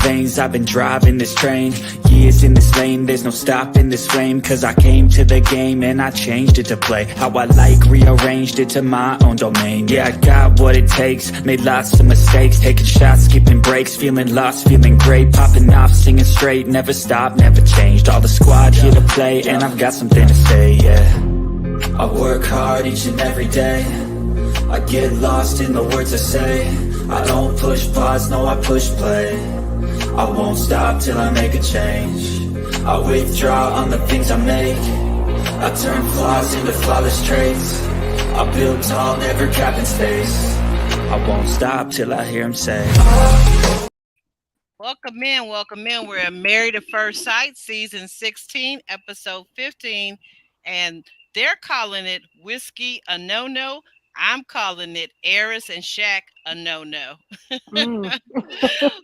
veins, I've been driving this train. Years in this lane, there's no stopping this flame. Cause I came to the game and I changed it to play how I like, rearranged it to my own domain. Yeah, I got what it takes, made lots of mistakes, taking shots, skipping breaks, feeling lost, feeling great, popping off, singing straight, never stopped, never changed. All the squad here to play, and I've got something to say, yeah. I work hard each and every day, I get lost in the words I say. I don't push pause, no I push play. I won't stop till I make a change. I withdraw on the things I make. I turn flaws into flawless traits. I build tall, never capping space. I won't stop till I hear him say, welcome in, welcome in. We're at Married at First Sight, season 16, episode 15, and they're calling it Whiskey a No-No. I'm calling it Airris and Shaq a No-No.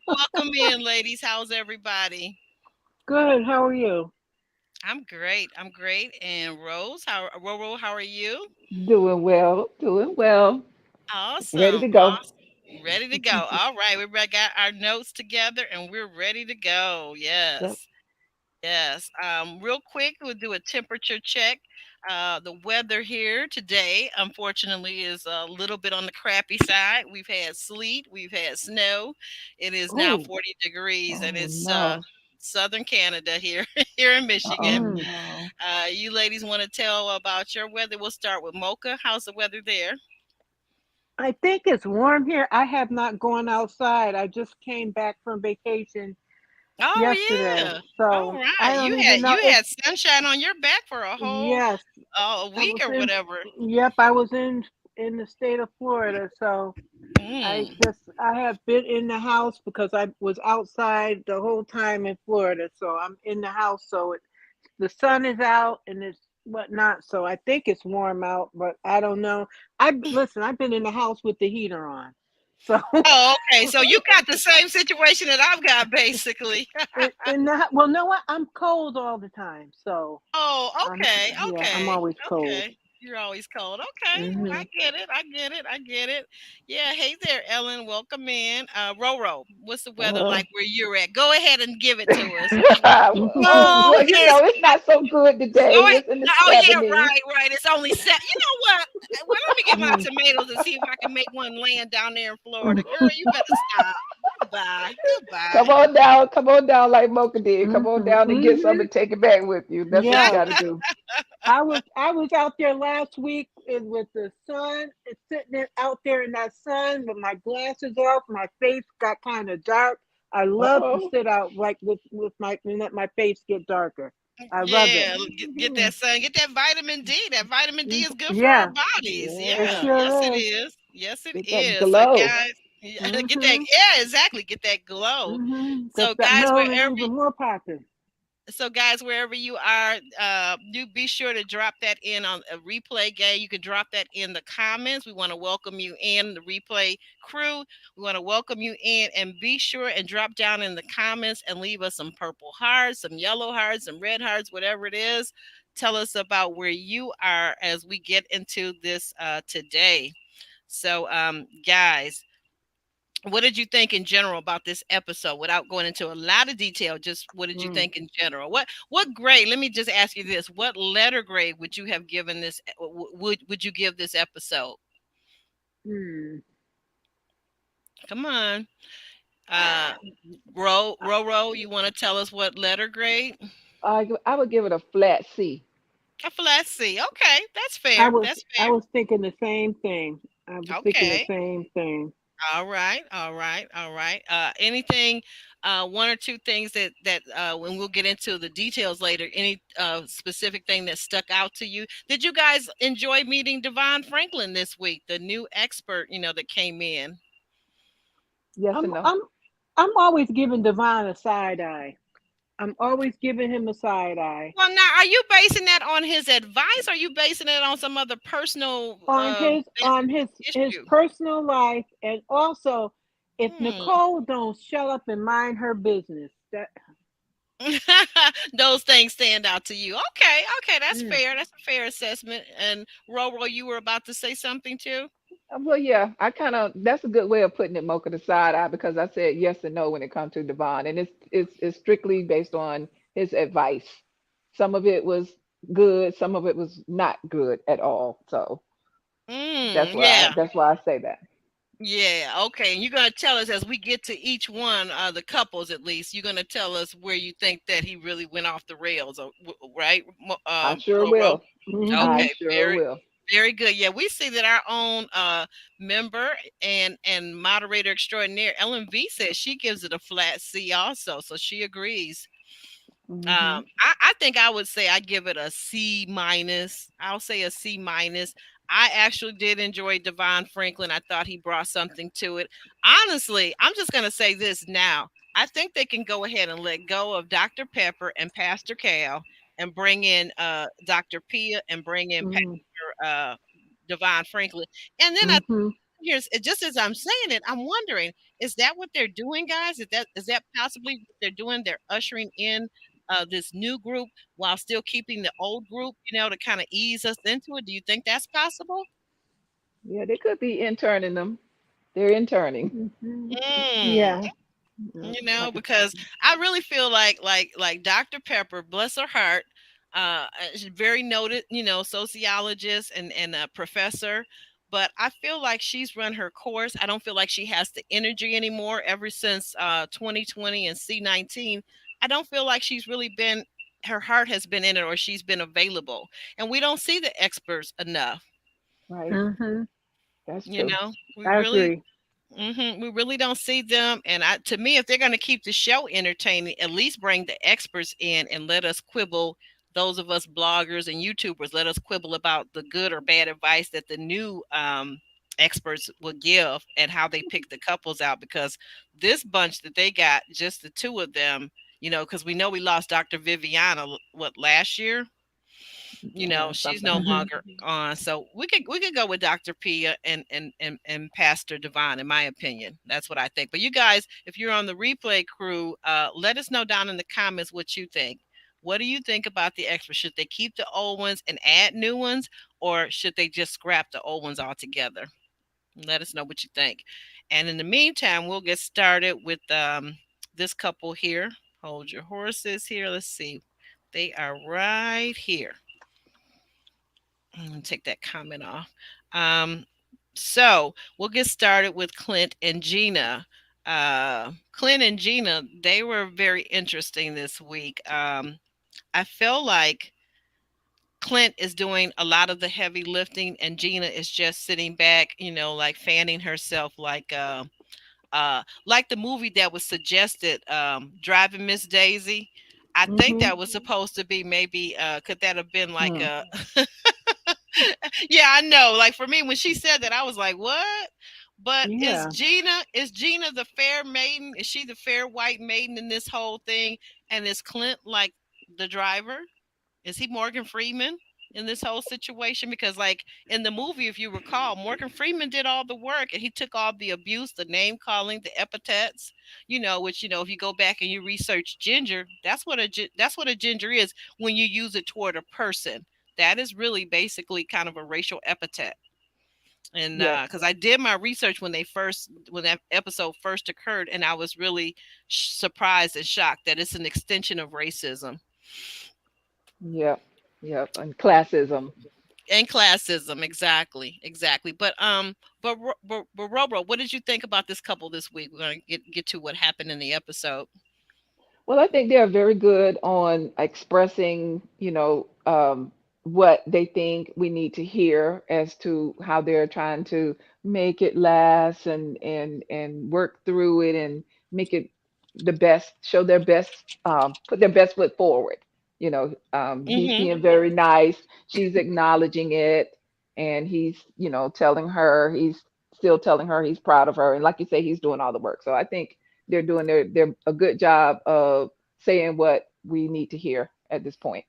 Welcome in, ladies. How's everybody? Good. How are you? I'm great. I'm great. And Rose, Roro, how are you? Doing well, doing well. Ready Awesome. to go. Awesome. Ready to go. All right. Got our notes together and we're ready to go. Yep. Yes. Yes. Real quick, we'll do a temperature check. The weather here today, unfortunately, is a little bit on the crappy side. We've had sleet, we've had snow. It is now Oh, 40 degrees, and oh it's no. southern Canada here, here in Michigan. Oh Mm. no. You ladies want to tell about your weather? We'll start with Mocha. How's the weather there? I think it's warm here. I have not gone outside. I just came back from vacation Oh yesterday. yeah. All So right. I don't even know You if, had sunshine on your back for a whole yes, a I week was or in, whatever. yep, I was in the state of Florida. So Mm. I have been in the house because I was outside the whole time in Florida. So I'm in the house. So the sun is out and it's whatnot. So I think it's warm out, but I don't know. Listen. I've been in the house with the heater on, so Oh, okay. So you got the same situation that I've got, basically. well, know what? I'm cold all the time, so Oh, I'm okay, yeah, I'm okay, always cold. okay. You're always cold. Okay, I Hmm. get it. I get it. I get it. Yeah. Hey there, Ellen. Welcome in. Roro, what's the weather Uh, like where you're at? Go ahead and give it to us. well, Oh, well, it's not so good today. go ahead. It's in the Oh yeah, 70s. right, right. It's only set. You know what? Well, let me get my tomatoes and see if I can make one land down there in Florida. Girl, you better stop. Goodbye. Come Goodbye. on down, come on down like Mocha did. Come on Hmm. down and get some Hmm. and take it back with you. That's what you Yes, got to do. I was out there last week with the sun. It's sitting out there in that sun with my glasses off. My face got kind of dark. I love to Uh-oh. sit out like with my and let my face get darker. I love it. Yeah, get that sun, get that vitamin D. That vitamin D is good for our Yeah, bodies. it Yeah. Yeah, yes it sure is. is. Yes it Get that is. So glow. guys, yeah, get that. Mhm. Yeah, exactly. Get that glow. Gets So that guys, melanin even more popping. wherever you are, you be sure to drop that in on a replay game. You can drop that in the comments. We want to welcome you in, the replay crew. We want to welcome you in, and be sure and drop down in the comments and leave us some purple hearts, some yellow hearts, some red hearts, whatever it is. Tell us about where you are as we get into this today. So, guys, what did you think in general about this episode without going into a lot of detail? Just what did you Mm. think in general? What grade, let me just ask you this, what letter grade would you have given this, would you give this episode? Hmm. Come on. uh Ro, you want to tell us what letter grade? I would give it a flat C. A flat C. Okay, that's I fair, was that's I fair. was thinking the same thing. I was thinking the Okay. same thing. All right, all right, all right. Anything, one or two things that when we'll get into the details later. Any specific thing that stuck out to you? Did you guys enjoy meeting Devon Franklin this week, the new expert, that came in? Yes I'm and no. I'm I'm always giving Devon a side eye. I'm always giving him a side eye Well, now, are you basing that on his advice? Or are you basing it on some other personal on his issue? personal life, and also if Hmm. Nicole don't shut up and mind her business. That Those things stand out to you. Okay, okay, that's mm. fair. That's a fair assessment. And Roro, you were about to say something too. Well, yeah, I kind of that's a good way of putting it, Mocha, the side eye, because I said yes and no when it comes to Devon, and it's strictly based on his advice. Some of it was good, some of it was not good at all. So Yeah. that's why I say that. Yeah, okay. And you're gonna tell us as we get to each one, the couples at least. You're gonna tell us where you think that he really went off the rails, right? I sure Roro. will. I Mm-hmm. Okay, sure very, will. very good. Yeah, we see that our own member and moderator extraordinaire Ellen V says she gives it a flat C also, so she agrees. Hmm. I think I would say I give it a C minus. I'll say a C minus. I actually did enjoy Devon Franklin. I thought he brought something to it. Honestly, I'm just gonna say this now. I think they can go ahead and let go of Dr. Pepper and Pastor Cal and bring in Dr. Pia and bring in Pastor Devon Franklin. And then I Mm-hmm. here's just as I'm saying it, I'm wondering, is that what they're doing, guys? Is that possibly what they're doing? They're ushering in this new group while still keeping the old group, to kind of ease us into it. Do you think that's possible? Yeah, they could be interning them. They're interning. Mm-hmm. Mm. Yeah. Yeah. Like I Because I really feel like Dr. Pepper, bless her heart, she's very noted, sociologist and a professor. But I feel like she's run her course. I don't feel like she has the energy anymore ever since 2020 and C19. I don't feel like she's really been her heart has been in it or she's been available. And we don't see the experts enough. right. Mm-hmm. That's You true. know, we I really agree. we really don't see them, and to me, if they're going to keep the show entertaining, at least bring the experts in and let us quibble. Those of us bloggers and YouTubers, let us quibble about the good or bad advice that the new experts will give and how they pick the couples out. Because this bunch that they got, just the two of them, because we know we lost Dr. Viviana what last year. Yeah, She's something no like that. Mm-hmm. longer on. So we could go with Dr. Pia and Pastor Devon, in my opinion. That's what I think. But you guys, if you're on the replay crew, let us know down in the comments what you think. What do you think about the extras? Should they keep the old ones and add new ones, or should they just scrap the old ones altogether? Let us know what you think. And in the meantime, we'll get started with this couple here. Hold your horses here. Let's see. They are right here. Take that comment off. Um, so we'll get started with Clint and Gina. Clint and Gina, they were very interesting this week. I feel like Clint is doing a lot of the heavy lifting, and Gina is just sitting back, like fanning herself, like the movie that was suggested, Driving Miss Daisy. I think Mm-hmm. that was supposed to be maybe could that have been like Hmm. a yeah, I know. Like for me, when she said that, I was like, "What?" But is Yeah. Gina the fair maiden? Is she the fair white maiden in this whole thing? And is Clint like the driver? Is he Morgan Freeman in this whole situation? Because like in the movie, if you recall, Morgan Freeman did all the work and he took all the abuse, the name calling, the epithets. Which if you go back and you research ginger, that's what a ginger is when you use it toward a person. That is really basically kind of a racial epithet. And Yes. because I did my research when that episode first occurred, and I was really surprised and shocked that it's an extension of racism Yep. Yep. And classism. and classism. Exactly. But Robro, what did you think about this couple this week? We're gonna get to what happened in the episode. Well, I think they're very good on expressing, what they think we need to hear as to how they're trying to make it last and work through it and make it the best, show their best, put their best foot forward. He's Mm-hmm. being very nice. She's acknowledging it, and he's, he's still telling her he's proud of her, and like you say, he's doing all the work. So I think they're doing their a good job of saying what we need to hear at this point.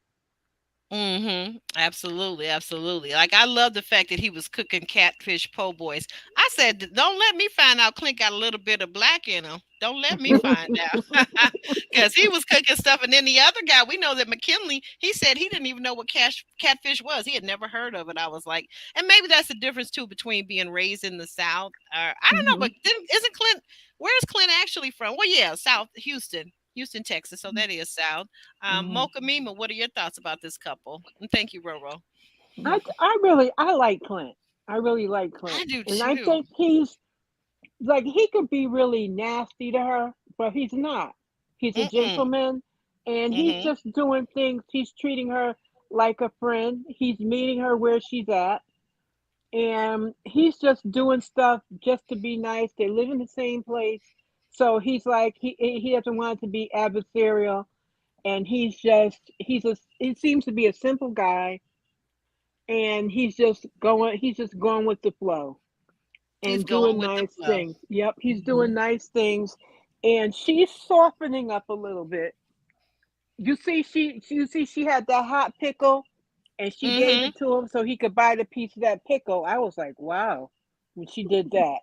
Absolutely, absolutely. Like I love the fact that he was cooking catfish po' boys. I said, Don't let me find out Clint got a little bit of black in him. Don't let me find out." Because he was cooking stuff. And then the other guy, we know that McKinley, he said he didn't even know what catfish was. He had never heard of it. I was like, and maybe that's the difference too between being raised in the South. I don't know, but isn't Clint, where's Clint actually from? Well, yeah, South Houston. Houston, Texas. So that is South. Mhm. Mocha Mima, what are your thoughts about this couple? And thank you, Roro. I like Clint. I really like Clint, I do and I too. think he's like he could be really nasty to her, but he's not. He's a Mm-mm. gentleman, and he's Mm-hmm. just doing things. He's treating her like a friend. He's meeting her where she's at, and he's just doing stuff just to be nice. They live in the same place, so he's like he doesn't want it to be adversarial, and he seems to be a simple guy, and he's just going with the flow He's and going doing with the nice flow. things. Yep, he's doing Mhm. nice things, and she's softening up a little bit. You see she had that hot pickle, and she gave Mm-hmm. it to him so he could bite a piece of that pickle. I was like, wow, when she did that.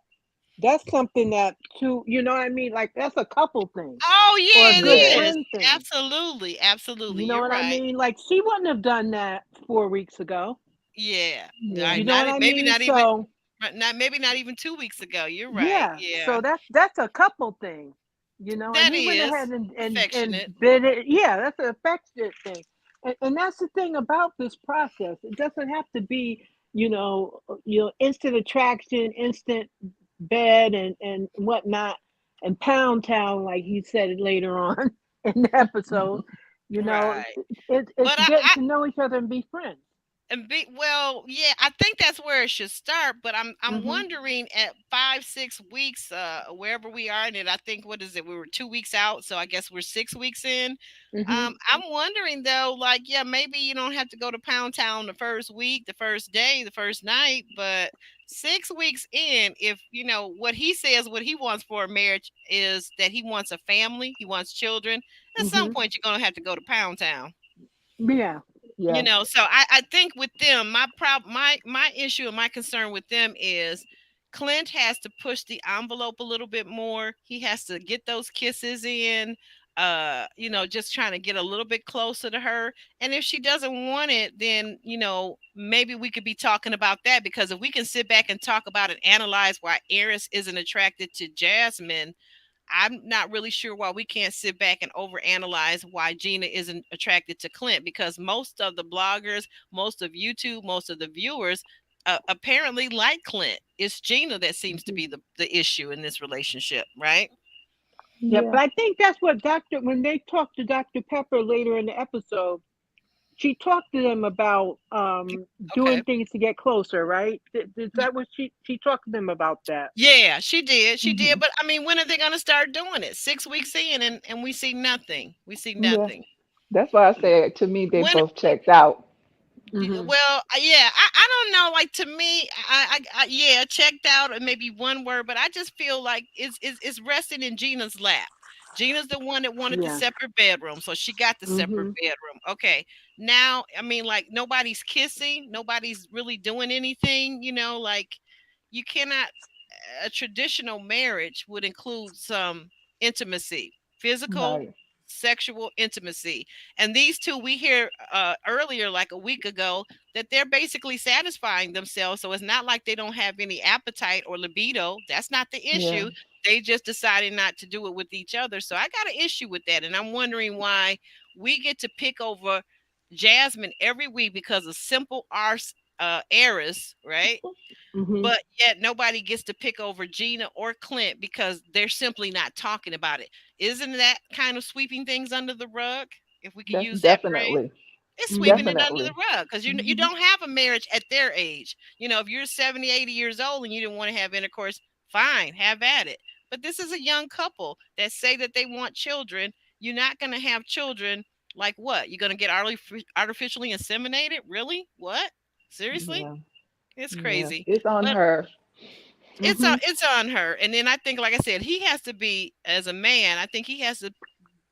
That's something that two, you know what I mean? Like that's a couple thing Oh or a yeah, good it Yes. is. friend thing. Absolutely, You absolutely. know You're what I right. mean? Like she wouldn't have done that 4 weeks ago. Yeah. Yeah. Right. You know what I mean? So Not maybe not even 2 weeks ago. You're right. yeah, Yeah. so that's a couple thing, you know. And That he went is ahead and affectionate. bid it. Yeah, that's an affectionate thing, and that's the thing about this process. It doesn't have to be, instant attraction, instant bed, and whatnot, and pound town like he said it later on in the episode. You know, Right. it's But getting to know each other and be friends. and be well, yeah, I think that's where it should start. But I'm Mhm. wondering at 5 6 weeks, wherever we are in it. I think what is it? We were 2 weeks out, so I guess we're 6 weeks in. Mhm. I'm wondering though, like, yeah, maybe you don't have to go to Pound Town the first week, the first day, the first night, but 6 weeks in, if you know what he says, what he wants for a marriage is that he wants a family, he wants children. At some Mhm. point, you're gonna have to go to Pound Town. Yeah. Yes. So I think with them, my issue and my concern with them is Clint has to push the envelope a little bit more. He has to get those kisses in, just trying to get a little bit closer to her. And if she doesn't want it, then maybe we could be talking about that, because if we can sit back and talk about and analyze why Eris isn't attracted to Jasmine, I'm not really sure why we can't sit back and overanalyze why Gina isn't attracted to Clint, because most of the bloggers, most of YouTube, most of the viewers apparently like Clint. It's Gina that seems to Mhm. be the issue in this relationship, right? Yeah, Yeah. but I think that's what Doctor when they talked to Dr. Pepper later in the episode, she talked to them about Okay. doing things to get closer, right? Is that what she talked to them about that? Yeah, she did. She did. Mhm. But I mean, when are they going to start doing it? 6 weeks in, and we see nothing. We see Yeah. nothing. That's why I said to me they When both checked out. Hmm. Well, yeah, I don't know. Like to me, yeah, checked out, or maybe one word, but I just feel like it's resting in Gina's lap. Gina's the one that wanted the Yeah. separate bedroom, so she got the separate Hmm. bedroom. Okay, now I mean, like nobody's kissing, nobody's really doing anything. Like you cannot. A traditional marriage would include some intimacy, physical, Right. sexual intimacy. And these two, we hear earlier, like a week ago, that they're basically satisfying themselves. So it's not like they don't have any appetite or libido. That's not the Yeah. issue. They just decided not to do it with each other. So I got an issue with that. And I'm wondering why we get to pick over Jasmine every week because of simple arse heiress, right? Hmm. But yet nobody gets to pick over Gina or Clint because they're simply not talking about it. Isn't that kind of sweeping things under the rug? If we could That's use that phrase, definitely. it's Hmm. sweeping it under the Definitely. rug because you Mhm. don't have a marriage at their age. If you're 70, 80 years old and you didn't want to have intercourse, fine, have at it. But this is a young couple that say that they want children. You're not going to have children. Like what? You're going to get artificially inseminated? Really? What? Seriously? Yeah. It's Yeah. crazy. It's on But her. it's Hmm. on it's on her. And then I think, like I said, he has to be, as a man, I think he has to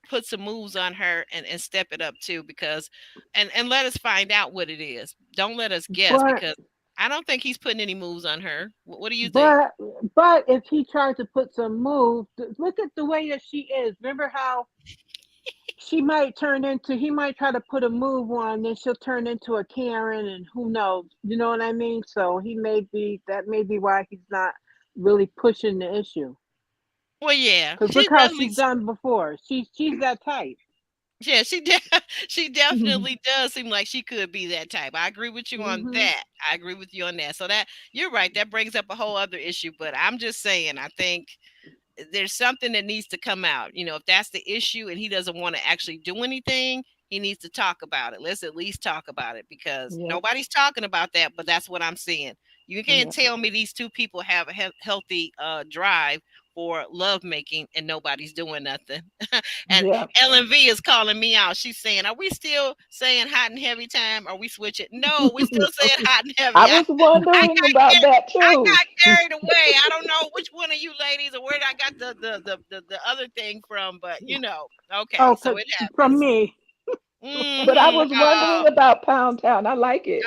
put some moves on her and step it up too, because and let us find out what it is. Don't let us guess, But because I don't think he's putting any moves on her. What do you think? but but if he tries to put some move, look at the way that she is. Remember how she might turn into he might try to put a move on, then she'll turn into a Karen, and who knows? You know what I mean? So he may be that may be why he's not really pushing the issue. Well, yeah, Because she look how definitely. she's done before. She's that type. Yeah, she definitely does seem like she could be that type. I agree with you on Hmm. that. I agree with you on that. So that you're right. That brings up a whole other issue. But I'm just saying, I think there's something that needs to come out. If that's the issue and he doesn't want to actually do anything, he needs to talk about it. Let's at least talk about it, because Yep. nobody's talking about that. But that's what I'm seeing. You can't Yep. tell me these two people have a healthy drive for love making and nobody's doing nothing. And Yep. LNV is calling me out. She's saying, "Are we still saying hot and heavy time? Are we switching?" No, we still saying hot and heavy. I I was wondering about that I too. got carried away. I don't know which one of you ladies or where I got the other thing from, but okay, Oh, so it from happens. me. But I Mm-hmm. was wondering about Pound Town. I like it.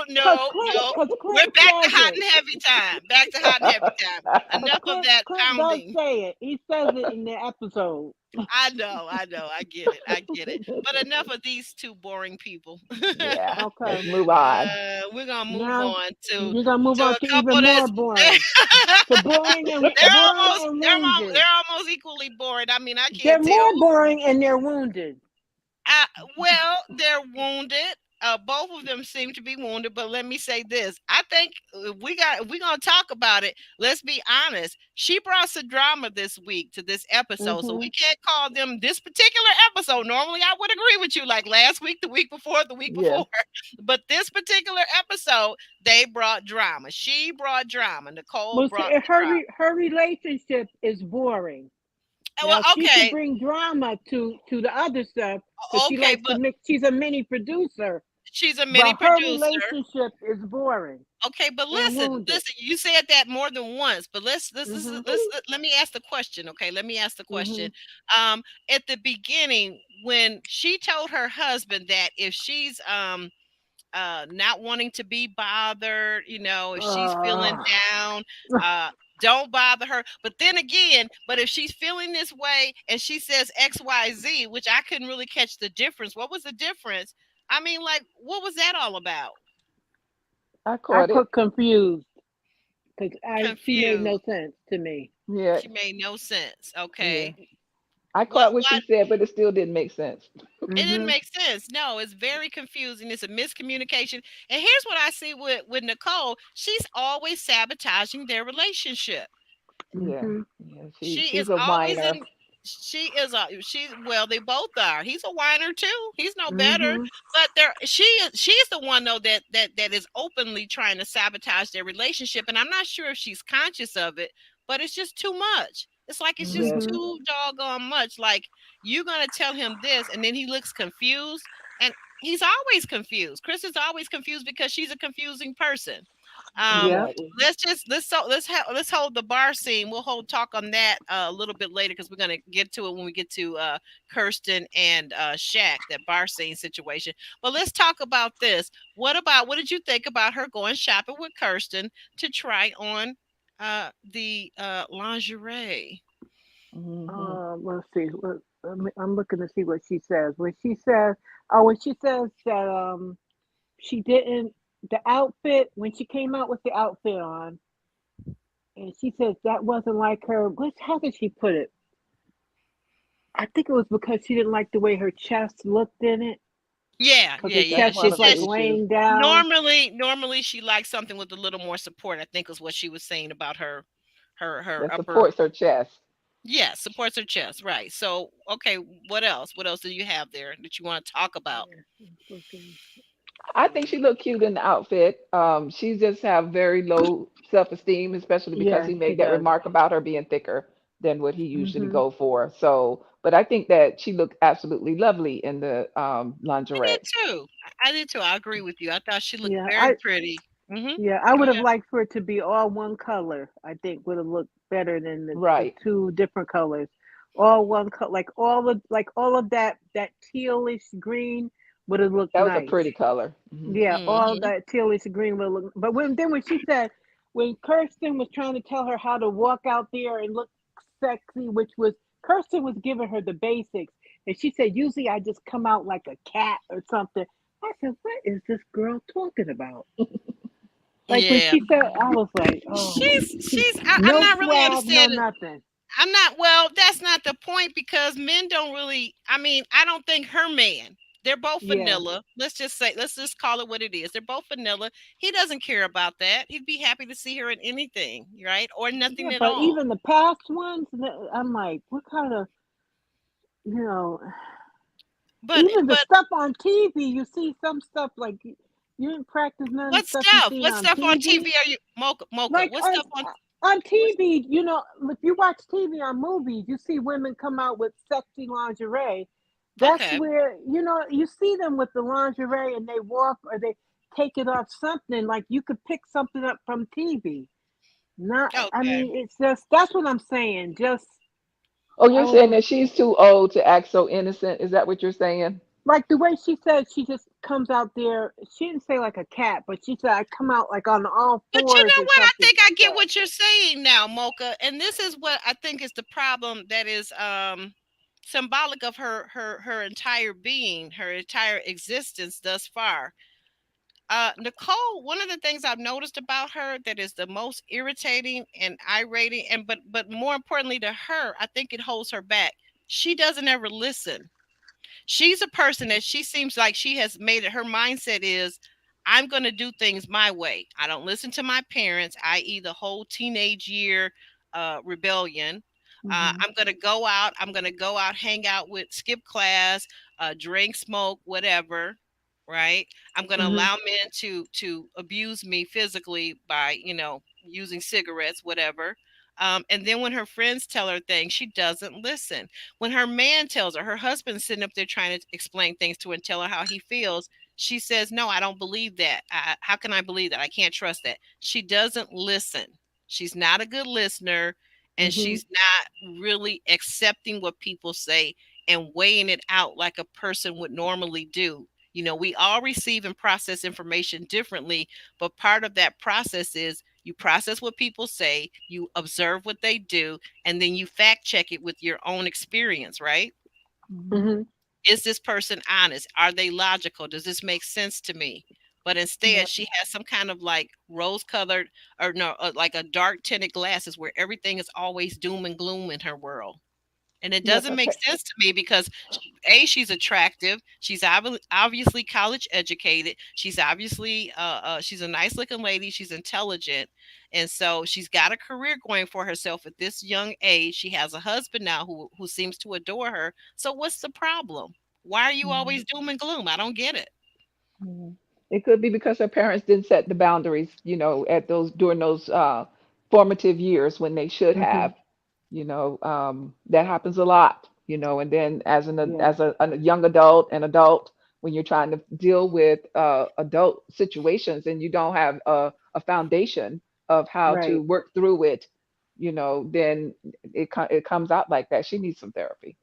No, no. Cause We're Clint back to says hot it. and heavy time. Back to hot and heavy time. Cause Enough of that Clint does pounding. say it. He says it in the episode. I know, I get it, I get it. But enough of these two boring people. Yeah. Let's Okay. move on. We're gonna move Now on to you're gonna move on a to even couple more that's boring. To boring and wounded. they're almost equally boring. I mean, I They're can't tell. more boring and they're wounded. I, well, they're wounded. Both of them seem to be wounded. But let me say this: I think if we're gonna talk about it. Let's be honest. She brought some drama this week to this episode, so we Hmm. can't call them this particular episode. Normally, I would agree with you, like last week, the week before, the week Yeah. before. But this particular episode, they brought drama. She brought drama. Nicole Well, see, brought the drama. her relationship is boring. Well, Now she could okay, bring drama to the other stuff because she okay, likes to but mix. She's a mini producer, she's a mini but her producer. relationship is boring Okay, but and listen, wounded. listen. You said that more than once, but Hmm. let me ask the question. Okay, let me ask the Hmm. question. Um, at the beginning, when she told her husband that if she's not wanting to be bothered, if she's feeling Uh, down, uh don't bother her. But then again, but if she's feeling this way and she says XYZ, which I couldn't really catch the difference. What was the difference? I mean, like, what was that all about? I I caught it. put confused because I she made no Confused. sense to me. Yeah. She made no sense. Yeah. Okay. I caught What what she what said, but it still didn't make sense. it didn't Hmm. make sense. No, it's very confusing. It's a miscommunication. And here's what I see with Nicole. She's always sabotaging their relationship. Yeah. Hmm. Yeah. She She's is a always whiner. in she is a she well, they both are. He's a whiner too. He's no better. Hmm. But she's the one though that is openly trying to sabotage their relationship. And I'm not sure if she's conscious of it, but it's just too much. It's like it's just Yes. Hmm. too doggone much. Like, you're gonna tell him this and then he looks confused. And he's always confused. Chris is always confused because she's a confusing person. Um, Yep. Exactly. let's hold the bar scene. We'll hold talk on that a little bit later, because we're gonna get to it when we get to Kirsten and Shaq, that bar scene situation. But let's talk about this. What did you think about her going shopping with Kirsten to try on the lingerie? Hmm. Let's see. I'm looking to see what she says. When she says, oh, when she says that she didn't the outfit when she came out with the outfit on, and she says that wasn't like her. How did she put it? I think it was because she didn't like the way her chest looked in it, Yeah, because yeah, her yeah. That's chest She one was of the said like issues. laying down. normally she likes something with a little more support. I think is what she was saying about her That upper. supports her chest. Yeah, supports her chest, right. So, okay, what else? What else do you have there that you want to talk about? Yeah, I'm looking. I think she looked cute in the outfit. She just have very low self-esteem, especially because Yeah, he she made that does. remark about her being thicker than what he usually Hmm. go for. So, but I think that she looked absolutely lovely in the I did lingerie. too. I did too. I agree with you. I thought she looked Yeah, very pretty. I Go would have ahead. liked for it to be all one color. I think would have looked better than the Right. two different colors. all one color, like all of that tealish green would have looked That was a nice. pretty color. Hmm. Yeah, all Hmm. that tealish green would look. But when she said, when Kirsten was trying to tell her how to walk out there and look sexy, which was, Kirsten was giving her the basics, and she said, usually I just come out like a cat or something. I said, what is this girl talking about? Like when Yeah, she said, I was like, oh, I'm no not really swag, no understanding. nothing. I'm not, well, that's not the point because men don't really, I mean, I don't think her man, they're both Yeah, vanilla. Let's just call it what it is. They're both vanilla. He doesn't care about that. He'd be happy to see her in anything, right? Or yeah, nothing at but all. even the past ones, I'm like, what kind of, you know, even the But stuff on TV, you see some stuff like you didn't practice none of the what stuff you stuff? seen What on stuff on TV. TV are you, Mocha? Like What stuff on, on what, TV, if you watch TV on movies, you see women come out with sexy lingerie. That's okay. where you see them with the lingerie and they walk or they take it off something. Like you could pick something up from TV. Not, I Okay. mean, it's just that's what I'm saying. Just Oh, I you're was saying that she's too old to act so innocent? Is that what you're saying? like the way she said she just comes out there. She didn't say like a cat, but she said I come out like on all But you fours know or what? I something. think She I get said. what you're saying now, Mocha. And this is what I think is the problem that is symbolic of her entire being, her entire existence thus far. Nicole, one of the things I've noticed about her that is the most irritating and irating, and but more importantly to her, I think it holds her back. She doesn't ever listen. She's a person that she seems like she has made it, her mindset is, I'm going to do things my way. I don't listen to my parents, i.e. the whole teenage year rebellion. Mhm. I'm going to go out, hang out with, skip class, drink, smoke, whatever. Right. I'm going to Mhm. allow men to abuse me physically by, using cigarettes, whatever. And then when her friends tell her things, she doesn't listen. When her man tells her, her husband's sitting up there trying to explain things to her and tell her how he feels, she says, no, I don't believe that. How can I believe that? I can't trust that. She doesn't listen. She's not a good listener, and Mhm. she's not really accepting what people say and weighing it out like a person would normally do. We all receive and process information differently, but part of that process is you process what people say, you observe what they do, and then you fact check it with your own experience, right? Hmm. Mhm. Is this person honest? Are they logical? Does this make sense to me? But instead, Yep. she has some kind of like rose colored, or no, like a dark tinted glasses where everything is always doom and gloom in her world. And it Yep. doesn't make sense to me because she's attractive. She's obviously college educated. She's obviously she's a nice looking lady. She's intelligent, and so she's got a career going for herself at this young age. She has a husband now who seems to adore her. So what's the problem? Why are you Hmm. always doom and gloom? I don't get it. Hmm. It could be because her parents didn't set the boundaries, at those during those formative years when they should Mhm. have. That happens a lot. And then Yeah. as a young adult and adult, when you're trying to deal with adult situations and you don't have a foundation of how to Right. work through it, then it comes out like that. She needs some therapy.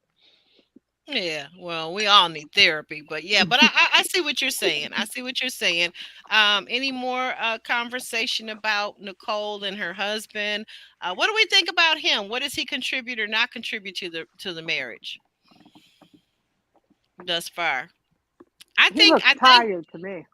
Yeah, well, we all need therapy, but yeah, but I see what you're saying. I see what you're saying. Any more conversation about Nicole and her husband? What do we think about him? What does he contribute or not contribute to the marriage thus far? I He think looks I think tired to me.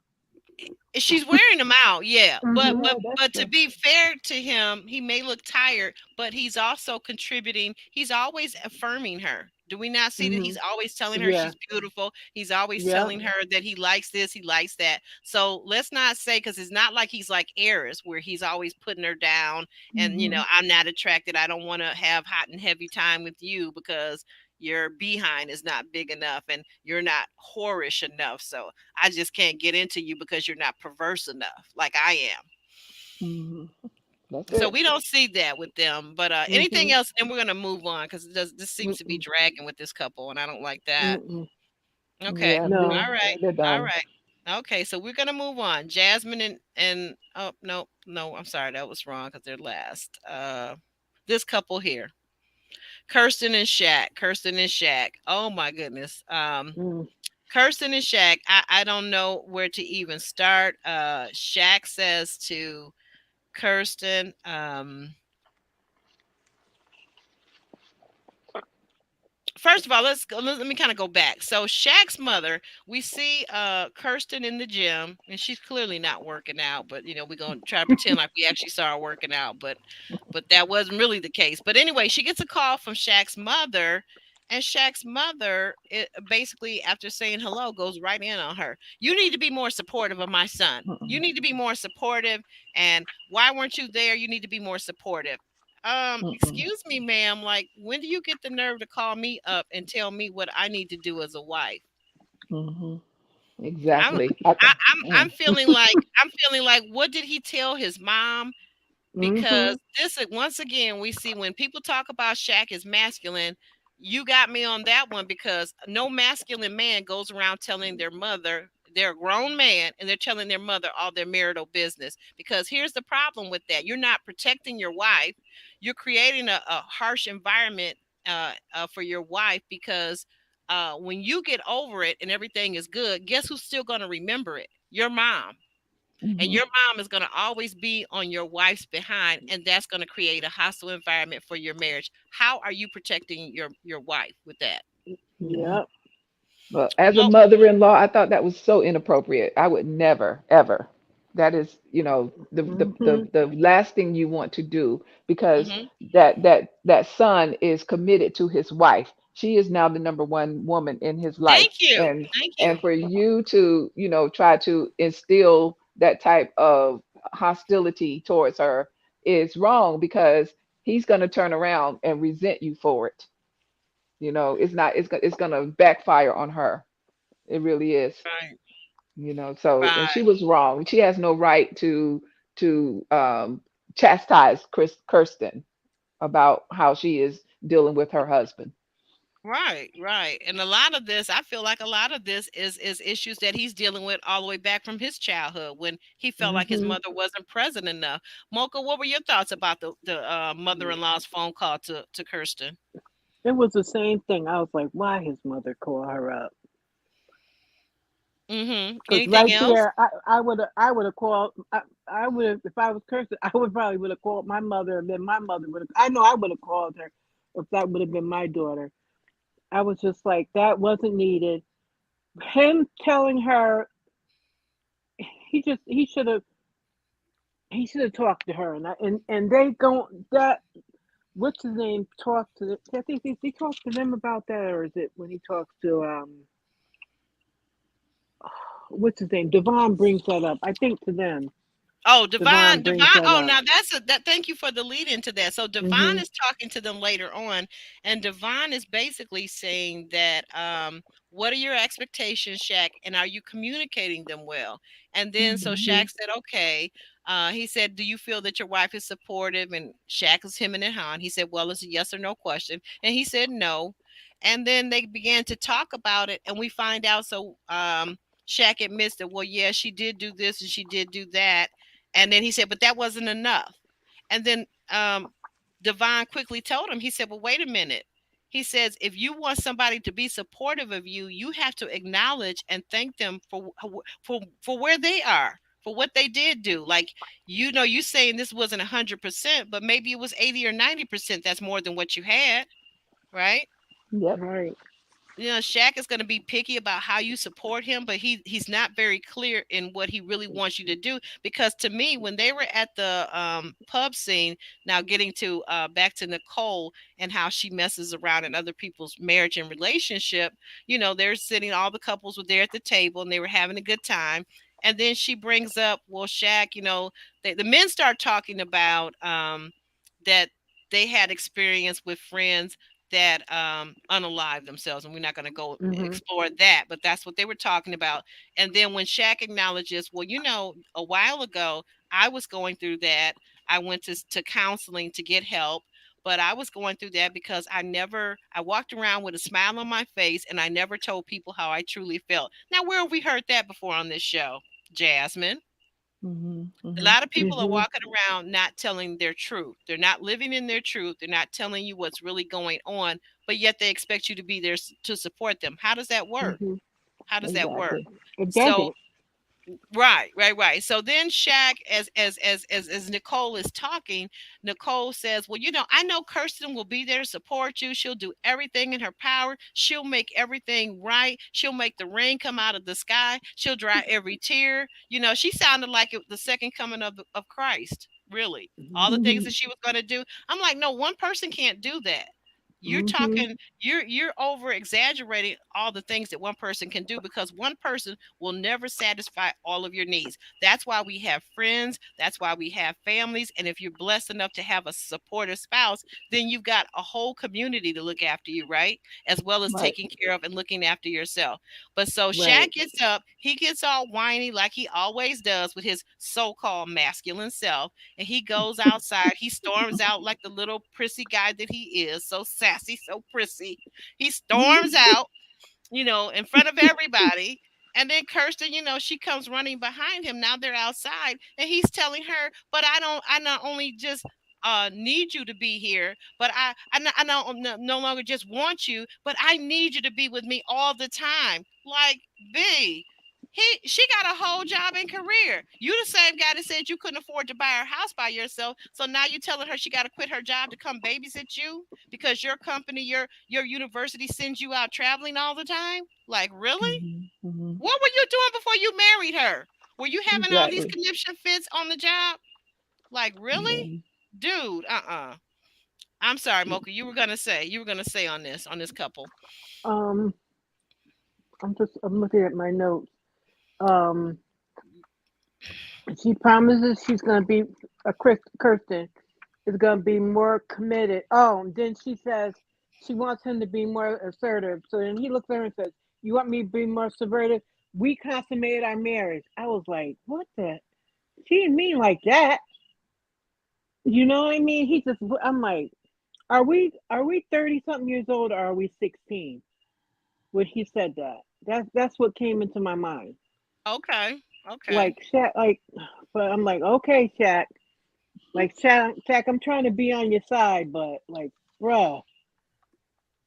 she's wearing them out, yeah. But Mhm. but Yeah, that's but to true. be fair to him, he may look tired, but he's also contributing. He's always affirming her. Do we not see that he's Mhm. always telling her Yeah. she's beautiful? He's always Yep. telling her that he likes this, he likes that. So let's not say, because it's not like he's like Eris, where he's always putting her down and Hmm. I'm not attracted. I don't want to have hot and heavy time with you because your behind is not big enough and you're not whorish enough. So I just can't get into you because you're not perverse enough, like I am. Hmm. That's So it. we don't see that with them. But anything Mhm. else, and we're gonna move on because this seems to be Mm-mm. dragging with this couple, and I don't like that. Mm-mm. Okay, Yeah, No. all right, they're all done. right. Okay, so we're gonna move on. Jasmine and oh no, I'm sorry, that was wrong because they're last. This couple here. Kirsten and Shaq. Oh my goodness. Mm. Kirsten and Shaq. I don't know where to even start. Shaq says to Kirsten, first of all, let me kind of go back. So Shaq's mother, we see Kirsten in the gym, and she's clearly not working out, but we're gonna try to pretend like we actually saw her working out, but that wasn't really the case. But anyway, she gets a call from Shaq's mother, and Shaq's mother basically, after saying hello, goes right in on her. You need to be more supportive of my son. You Mm-mm, need to be more supportive. And why weren't you there? You need to be more supportive. mm-mm, Excuse me, ma'am. Like, when do you get the nerve to call me up and tell me what I need to do as a wife? mm-hmm. I'm, Exactly. I'm feeling like what did he tell his mom? Because Mhm. this is once again we see when people talk about Shaq as masculine, you got me on that one because no masculine man goes around telling their mother they're a grown man and they're telling their mother all their marital business. Because here's the problem with that: you're not protecting your wife. You're creating a harsh environment for your wife because when you get over it and everything is good, guess who's still going to remember it? Your mom. And Mm-hmm. your mom is going to always be on your wife's behind, and that's going to create a hostile environment for your marriage. How are you protecting your wife with that? Mm-hmm. Yep. But as a Mo- mother-in-law, I thought that was so inappropriate. I would never, ever. That is, Mhm. the last thing you want to do because mhm. that son is committed to his wife. She is now the number one woman in his life, Thank you, and thank you. for you to, try to instill that type of hostility towards her is wrong because he's going to turn around and resent you for it. It's not, it's going to backfire on her. It really is. Right, So, and she right. was wrong. She has no right to chastise Kirsten about how she is dealing with her husband. Right, right. And a lot of this, I feel like a lot of this is issues that he's dealing with all the way back from his childhood when he felt like his Mhm. mother wasn't present enough. Mocha, what were your thoughts about the mother-in-law's phone call to Kirsten? It was the same thing. I was like, why his mother called her up? Because Anything right else? there, I would have called. I would have if I was cursing. I would probably would have called my mother, and then my mother would have. I know I would have called her if that would have been my daughter. I was just like, that wasn't needed. Him telling her, he just he should have talked to her, and they go that what's his name talked to. I think he talked to them about that, or is it when he talks to what's his name? Devon brings that up. I think to them. Oh, Devon Divine. brings that Oh, up. now that. Thank you for the lead into that. So Divine Mhm. is talking to them later on, and Divine is basically saying that, what are your expectations, Shaq, and are you communicating them well? And then so Shaq Mhm. said, okay. He said, do you feel that your wife is supportive? And Shaq is him and Han. He said, well, it's a yes or no question, and he said no. And then they began to talk about it, and we find out. So Shaq admits that, well, yeah, she did do this and she did do that, and then he said, but that wasn't enough. And then Devon quickly told him, he said, well, wait a minute. He says, if you want somebody to be supportive of you, you have to acknowledge and thank them for where they are, for what they did do. Like, you saying this wasn't 100%, but maybe it was 80 or 90%. That's more than what you had, right? Yep. Right. Shaq is going to be picky about how you support him, but he's not very clear in what he really wants you to do. Because to me, when they were at the pub scene, now getting to back to Nicole and how she messes around in other people's marriage and relationship, they're sitting, all the couples were there at the table and they were having a good time. And then she brings up, well, Shaq, the men start talking about that they had experience with friends that unalive themselves, and we're not going to go Mhm. explore that, but that's what they were talking about. And then when Shaq acknowledges, well, a while ago I was going through that. I went to counseling to get help, but I was going through that because I walked around with a smile on my face and I never told people how I truly felt. Now, where have we heard that before on this show, Jasmine? Mhm. A Mhm. lot of people are Mhm. walking around not telling their truth. They're not living in their truth. They're not telling you what's really going on, but yet they expect you to be there to support them. How does that work? Mhm. How does that work? Exactly. It So doesn't. right, right, right. So then Shaq, as Nicole is talking, Nicole says, "Well, I know Kirsten will be there to support you. She'll do everything in her power. She'll make everything right. She'll make the rain come out of the sky. She'll dry every tear." She sounded like the second coming of Christ. Really, all the things Mhm. that she was going to do. I'm like, no, one person can't do that. You're Mhm. talking, you're over exaggerating all the things that one person can do, because one person will never satisfy all of your needs. That's why we have friends, that's why we have families, and if you're blessed enough to have a supportive spouse, then you've got a whole community to look after you, right? As well as Right. taking care of and looking after yourself. But so Right. Shaq gets up, he gets all whiny like he always does with his so-called masculine self, and he goes outside. He storms out like the little prissy guy that he is, so sassy, so prissy. He storms out, in front of everybody. And then Kirsten, she comes running behind him. Now they're outside, and he's telling her, "But I not only just need you to be here, but no longer just want you, but I need you to be with me all the time." Like, B, she got a whole job and career. You the same guy that said you couldn't afford to buy her house by yourself. So now you're telling her she got to quit her job to come babysit you because your company, your university sends you out traveling all the time? Like, really? Mhm. Mhm. What were you doing before you married her? Were you having all these Exactly. connection fits on the job? Like, really? Yeah. Dude, I'm sorry, Mocha. You were gonna say on this couple. Um, I'm looking at my notes. Um, she promises she's gonna be Kirsten is gonna be more committed. Oh, and then she says she wants him to be more assertive. So then he looks at her and says, "You want me to be more assertive? We consummated our marriage." I was like, "What the?" She didn't mean like that. You know what I mean? He just. I'm like, are we 30 something years old or are we 16? When he said that, that's what came into my mind. Okay. Okay. Like Shaq, like, but I'm like, okay, Shaq. Like Shaq, I'm trying to be on your side, but like, bruh,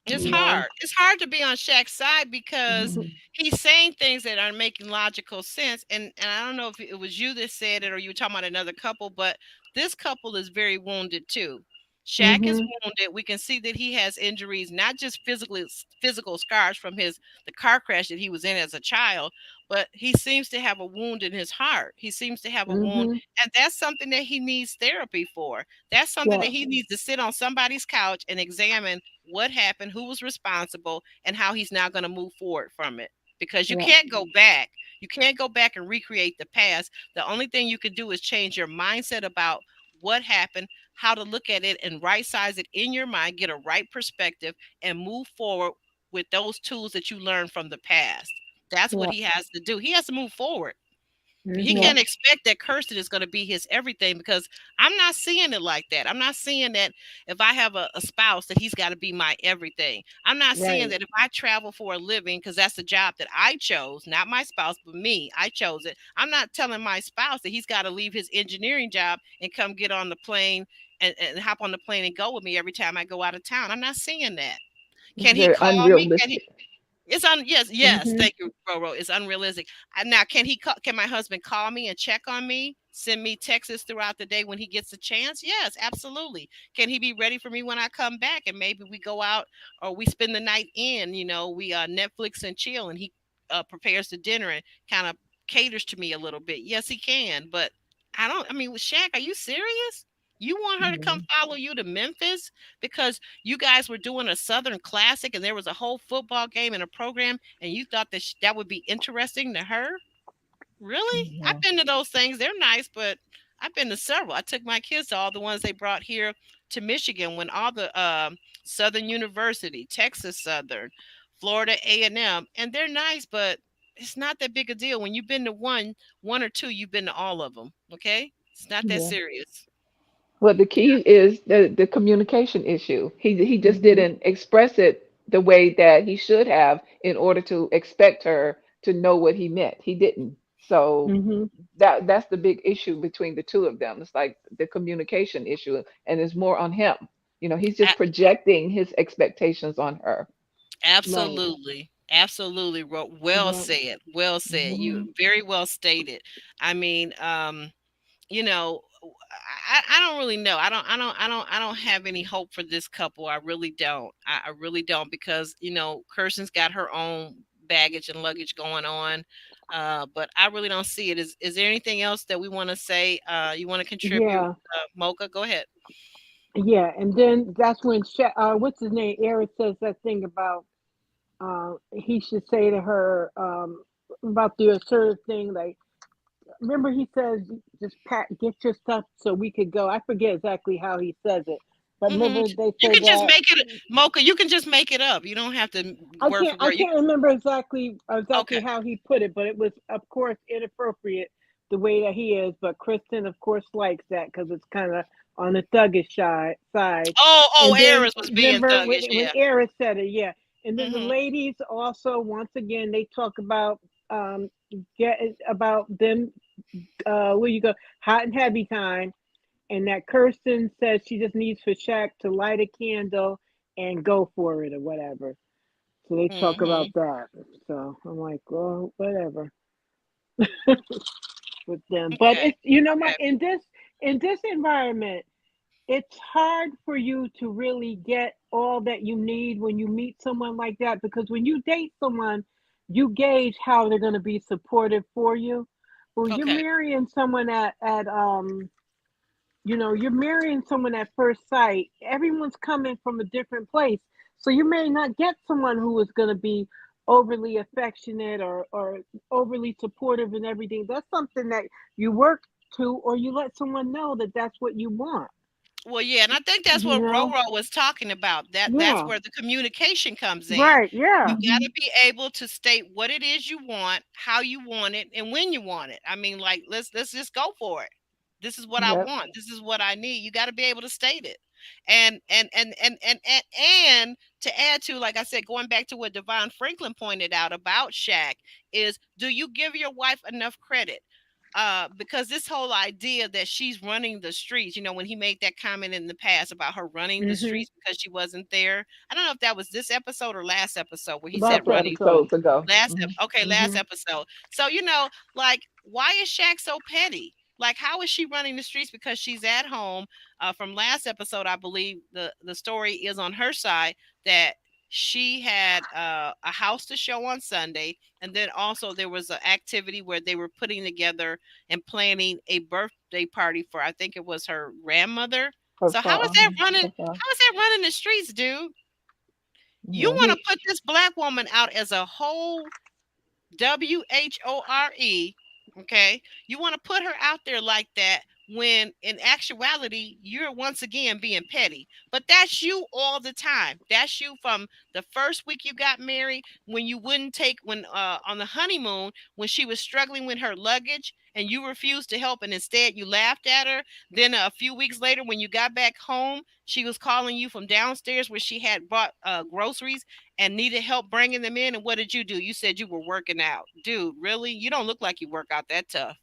It's you know. hard. It's hard to be on Shaq's side because Mhm. Mhm. he's saying things that aren't making logical sense. And I don't know if it was you that said it or you were talking about another couple, but this couple is very wounded too. Shaq is Mhm. wounded. We can see that he has injuries, not just physical scars from the car crash that he was in as a child, but he seems to have a wound in his heart. He seems to have a wound, Mhm. and that's something that he needs therapy for. That's something that Yeah. he needs to sit on somebody's couch and examine what happened, who was responsible, and how he's now going to move forward from it. Because you Yeah. can't go back. You can't go back and recreate the past. The only thing you can do is change your mindset about what happened, how to look at it and right size it in your mind, get a right perspective, and move forward with those tools that you learned from the past. That's what Yeah. he has to do. He has to move forward. He Yeah. Mhm. can't expect that Kirsten is going to be his everything, because I'm not seeing it like that. I'm not seeing that if I have a spouse that he's got to be my everything. I'm not seeing Right. that if I travel for a living, because that's the job that I chose, not my spouse, but me, I chose it. I'm not telling my spouse that he's got to leave his engineering job and come get on the plane and hop on the plane and go with me every time I go out of town. I'm not seeing that. It's Can he very call me? unrealistic. Yes, Mhm. thank you, Roro. It's unrealistic. Now, can my husband call me and check on me, send me texts throughout the day when he gets a chance? Yes, absolutely. Can he be ready for me when I come back, and maybe we go out or we spend the night in? We Netflix and chill, and he prepares the dinner and kind of caters to me a little bit. Yes, he can, but I don't. I mean, with Shaq, are you serious? You want her to come Yeah. follow you to Memphis because you guys were doing a Southern Classic and there was a whole football game and a program, and you thought that that would be interesting to her? Really? I've Yeah. been to those things. They're nice, but I've been to several. I took my kids to all the ones they brought here to Michigan, when all the Southern University, Texas Southern, Florida A&M, and they're nice, but it's not that big a deal. When you've been to one or two, you've been to all of them. Okay, it's not that Yeah. serious. Well, the key is the communication issue. He just Mhm. didn't express it the way that he should have in order to expect her to know what he meant. He didn't. So Mhm. that's the big issue between the two of them. It's like the communication issue, and it's more on him. He's just projecting his expectations on her. Right. Absolutely. Absolutely. Well Yeah. said. Well said. Mhm. You very well stated. I mean, you know, I don't really know. I don't have any hope for this couple. I really don't. I really don't because, Kirsten's got her own baggage and luggage going on. But I really don't see it. Is there anything else that we want to say? You want to contribute, Yeah. Mocha? Go ahead. Yeah. And then that's when what's his name? Eric says that thing about he should say to her about the assertive thing, like, remember he says, just pack, get your stuff so we could go. I forget exactly how he says it, but Hmm. remember they You say can just that. make it, Mocha. You can just make it up. You don't have to I word can't for I word. You can't remember exactly okay? how he put it, but it was of course inappropriate the way that he is. But Kristen, of course, likes that because it's kind of on the thuggish side. Oh, And then Eris was being remember when thuggish. when Yeah. Eris said it, yeah. And then the Hmm. ladies also once again they talk about get about them where you go hot and heavy time, and that Kirsten says she just needs for Shaq to light a candle and go for it or whatever. So they talk about Hmm. that. So I'm like, well, whatever with them. But Okay. it's what Okay. in this environment, it's hard for you to really get all that you need when you meet someone like that because when you date someone, you gauge how they're going to be supportive for you. But when you're Okay. marrying someone you're marrying someone at first sight. Everyone's coming from a different place. So you may not get someone who is going to be overly affectionate or overly supportive and everything. That's something that you work to or you let someone know that that's what you want, Well, yeah, and I think that's you what know? Roro was talking about. That's Yeah. where the communication comes in. Right. Yeah. You got Hmm. to be able to state what it is you want, how you want it, and when you want it. I mean, like let's just go for it. This is what I Yep. want. This is what I need. You got to be able to state it. And to add to, like I said, going back to what Devon Franklin pointed out about Shaq is, do you give your wife enough credit? Because this whole idea that she's running the streets, when he made that comment in the past about her running the Mhm. streets because she wasn't there. I don't know if that was this episode or last episode where he said Last Couple running. episode. episodes ago. Okay, last Mhm. episode. So, like, why is Shaq so petty? Like, how is she running the streets because she's at home? From last episode, I believe the story is on her side that she had a house to show on Sunday, and then also there was an activity where they were putting together and planning a birthday party for, I think it was her grandmother. Her So how is father. that running? Her father. How is that running the streets, dude? You Yeah. want to put this black woman out as a whole WHORE. Okay. You want to put her out there like that when in actuality, you're once again being petty. But that's you all the time. That's you from the first week you got married, when you wouldn't take, when on the honeymoon, when she was struggling with her luggage and you refused to help and instead you laughed at her. Then a few weeks later, when you got back home, she was calling you from downstairs where she had bought groceries and needed help bringing them in. And what did you do? You said you were working out. Dude, really? You don't look like you work out that tough.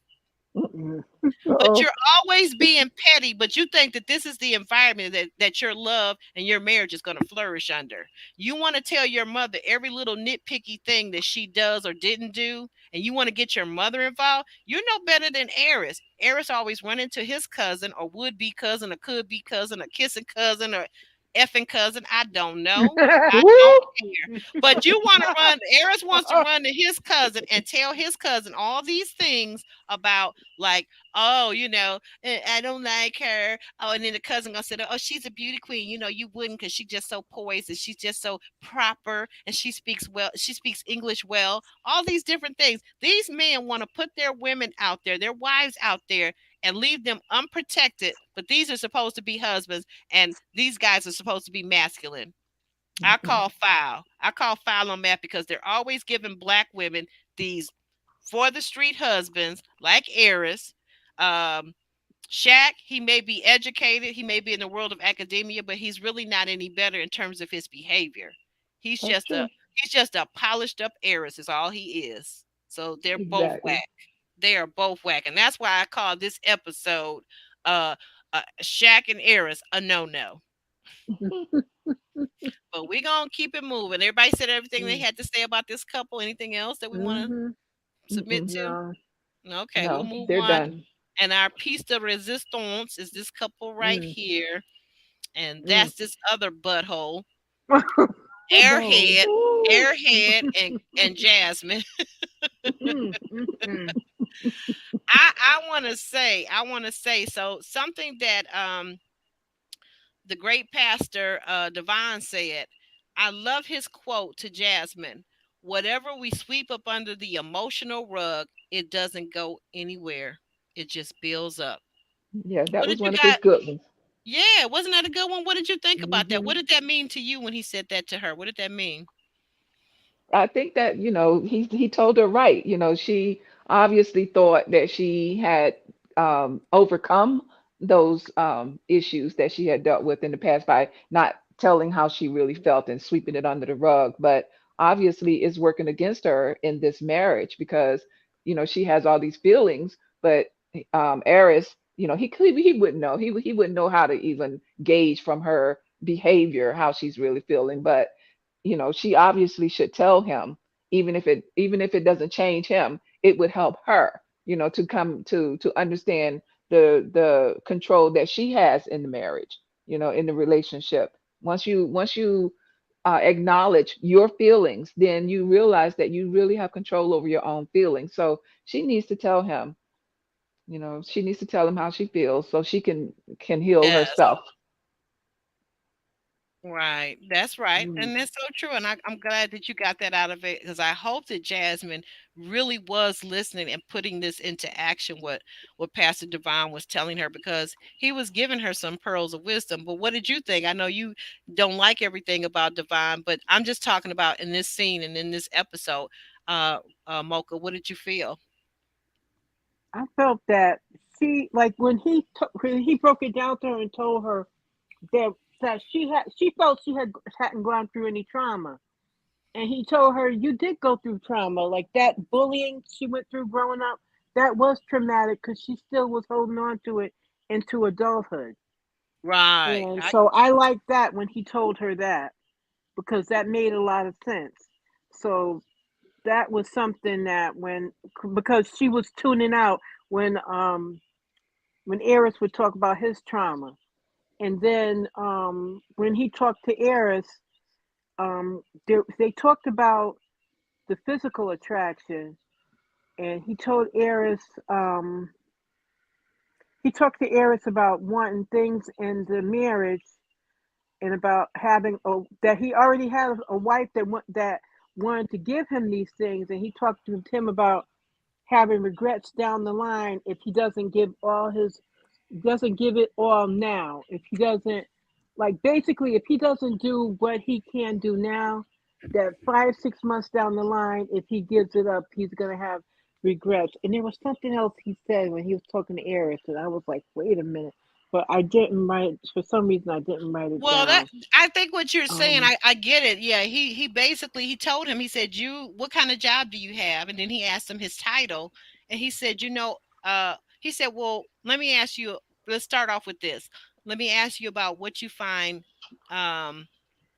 Mhm. But Uh-oh. you're always being petty, but you think that this is the environment that your love and your marriage is going to flourish under. You want to tell your mother every little nitpicky thing that she does or didn't do, and you want to get your mother involved. You're no better than Eris. Eris always run into his cousin or would be cousin or could be cousin or kissing cousin or effing cousin. I don't know. I don't Woo! care. But you want to run, Eris wants to run to his cousin and tell his cousin all these things about, like, oh, I don't like her. Oh, and then the cousin gonna say, oh, she's a beauty queen. You wouldn't, because she's just so poised and she's just so proper and she speaks well. She speaks English well. All these different things. These men want to put their women out there, their wives out there, and leave them unprotected. But these are supposed to be husbands, and these guys are supposed to be masculine. I call foul. I call foul on that because they're always giving black women these for the street husbands like Eris. Um, Shaq, he may be educated, he may be in the world of academia, but he's really not any better in terms of his behavior. He's That's just a true. he's just a polished up Eris is all he is. So they're both Exactly. whack. They are both whack, and that's why I call this episode uh, Shaq and Airris a no. But we're gonna keep it moving. Everybody said everything they Mm. had to say about this couple. Anything else that we want Mhm. to submit to? No. Okay, we'll No, move they're on. done. And our piece de resistance is this couple right Mm. here, and Mm. that's this other butthole, No. Airhead, Ooh. Airhead, and Jasmine. Mm. Mm. Mm. I want to say so something that the great pastor Devon said. I love his quote to Jasmine. Whatever we sweep up under the emotional rug, it doesn't go anywhere. It just builds up. Yeah, that What did was you one of his got? good ones. Yeah, wasn't that a good one? What did you think about that? Mhm. What did that mean to you when he said that to her? What did that mean? I think that, he told her right. She obviously thought that she had overcome those issues that she had dealt with in the past by not telling how she really felt and sweeping it under the rug. But obviously, it's working against her in this marriage because, she has all these feelings. But Eris, he wouldn't know. He wouldn't know how to even gauge from her behavior how she's really feeling. But she obviously should tell him, even if it doesn't change him, it would help her, to come to understand the control that she has in the marriage, in the relationship. Once you acknowledge your feelings, then you realize that you really have control over your own feelings. So she needs to tell him, she needs to tell him how she feels so she can heal Yes. herself. Right. That's right. Mm. And that's so true. And I'm glad that you got that out of it because I hope that Jasmine really was listening and putting this into action, what Pastor Devon was telling her, because he was giving her some pearls of wisdom. But what did you think? I know you don't like everything about Devon, but I'm just talking about in this scene and in this episode. Uh, Mocha, what did you feel? I felt that she like when he broke it down to her and told her that she felt she hadn't gone through any trauma. And he told her, you did go through trauma. Like that bullying she went through growing up, that was traumatic because she still was holding on to it into adulthood. Right. And so I like that when he told her that because that made a lot of sense. So that was something that because she was tuning out when Eris would talk about his trauma. And then when he talked to Eris, they talked about the physical attraction, and he talked to Eris about wanting things in the marriage and about having that he already had a wife that wanted to give him these things, and he talked to Tim about having regrets down the line if he doesn't give it all now. If he doesn't, like, basically, if he doesn't do what he can do now, that 5 6 months down the line, if he gives it up, he's gonna have regrets. And there was something else he said when he was talking to Eris, and I was like, wait a minute. But I didn't write, for some reason I didn't write it Well, that down. I think what you're saying, Um, I get it. Yeah, he basically he told him, he said, "You what kind of job do you have?" And then he asked him his title, and he said, he said, "Well, let me ask you. Let's start off with this. Let me ask you about what you find um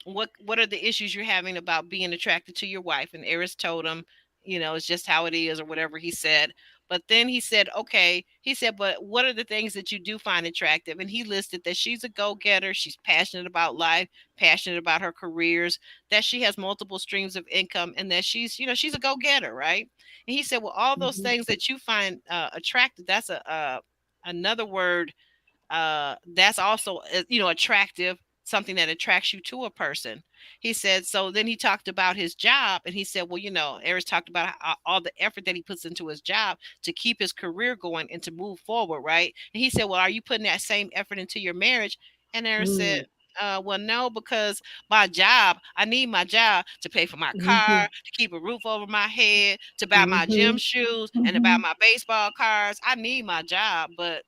what are the issues you're having about being attracted to your wife?" And Eris told him, it's just how it is or whatever he said. But then he said, okay, he said, but what are the things that you do find attractive? And he listed that she's a go-getter, she's passionate about life, passionate about her careers, that she has multiple streams of income, and that she's a go-getter, right? And he said, well, all those mhm, things that you find attractive, that's another word that's also attractive, something that attracts you to a person. He said, so then he talked about his job, and he said, well, Eris talked about all the effort that he puts into his job to keep his career going and to move forward, right? And he said, well, are you putting that same effort into your marriage? And Eris said, mm, well, no, because I need my job to pay for my car, mhm, to keep a roof over my head, to buy my gym mhm, shoes, and to buy mhm. my baseball cards. I need my job, but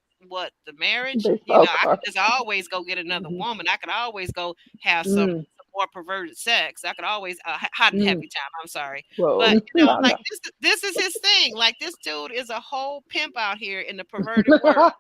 the marriage, Baseball I could card. just always go get another Mhm, woman. I could always go have some mm, or perverted sex. I could always hot and Mm. heavy time. I'm sorry, but Whoa. like Lala. this is his thing. Like this dude is a whole pimp out here in the perverted world.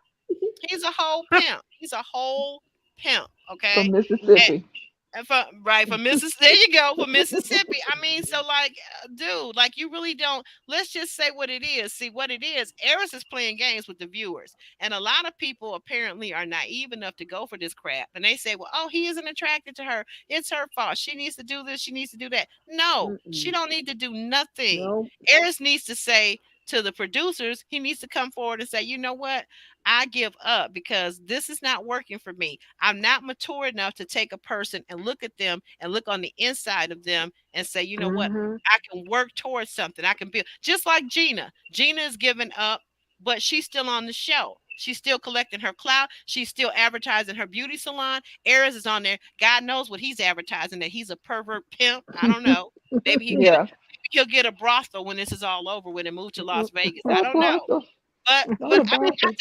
He's a whole pimp. He's a whole pimp. From Okay. Mississippi. And from Mississippi, there you go, from Mississippi. I mean, so like, dude, like you really don't. Let's just say what it is. See what it is. Eris is playing games with the viewers, and a lot of people apparently are naive enough to go for this crap. And they say, well, oh, he isn't attracted to her. It's her fault. She needs to do this. She needs to do that. No, she Mm-mm. don't need to do nothing. No. Eris needs to say to the producers, he needs to come forward and say, you know what? I give up because this is not working for me. I'm not mature enough to take a person and look at them and look on the inside of them and say, you know what? Mm-hmm. I can work towards something. I can build just like Gina. Gina is giving up, but she's still on the show. She's still collecting her clout. She's still advertising her beauty salon. Aries is on there. God knows what he's advertising, that he's a pervert pimp. I don't know. Maybe Yeah. he'll get a brothel when this is all over when it moves to Las Vegas. I Oh, don't know. brothel. But Not a I mean, brothel.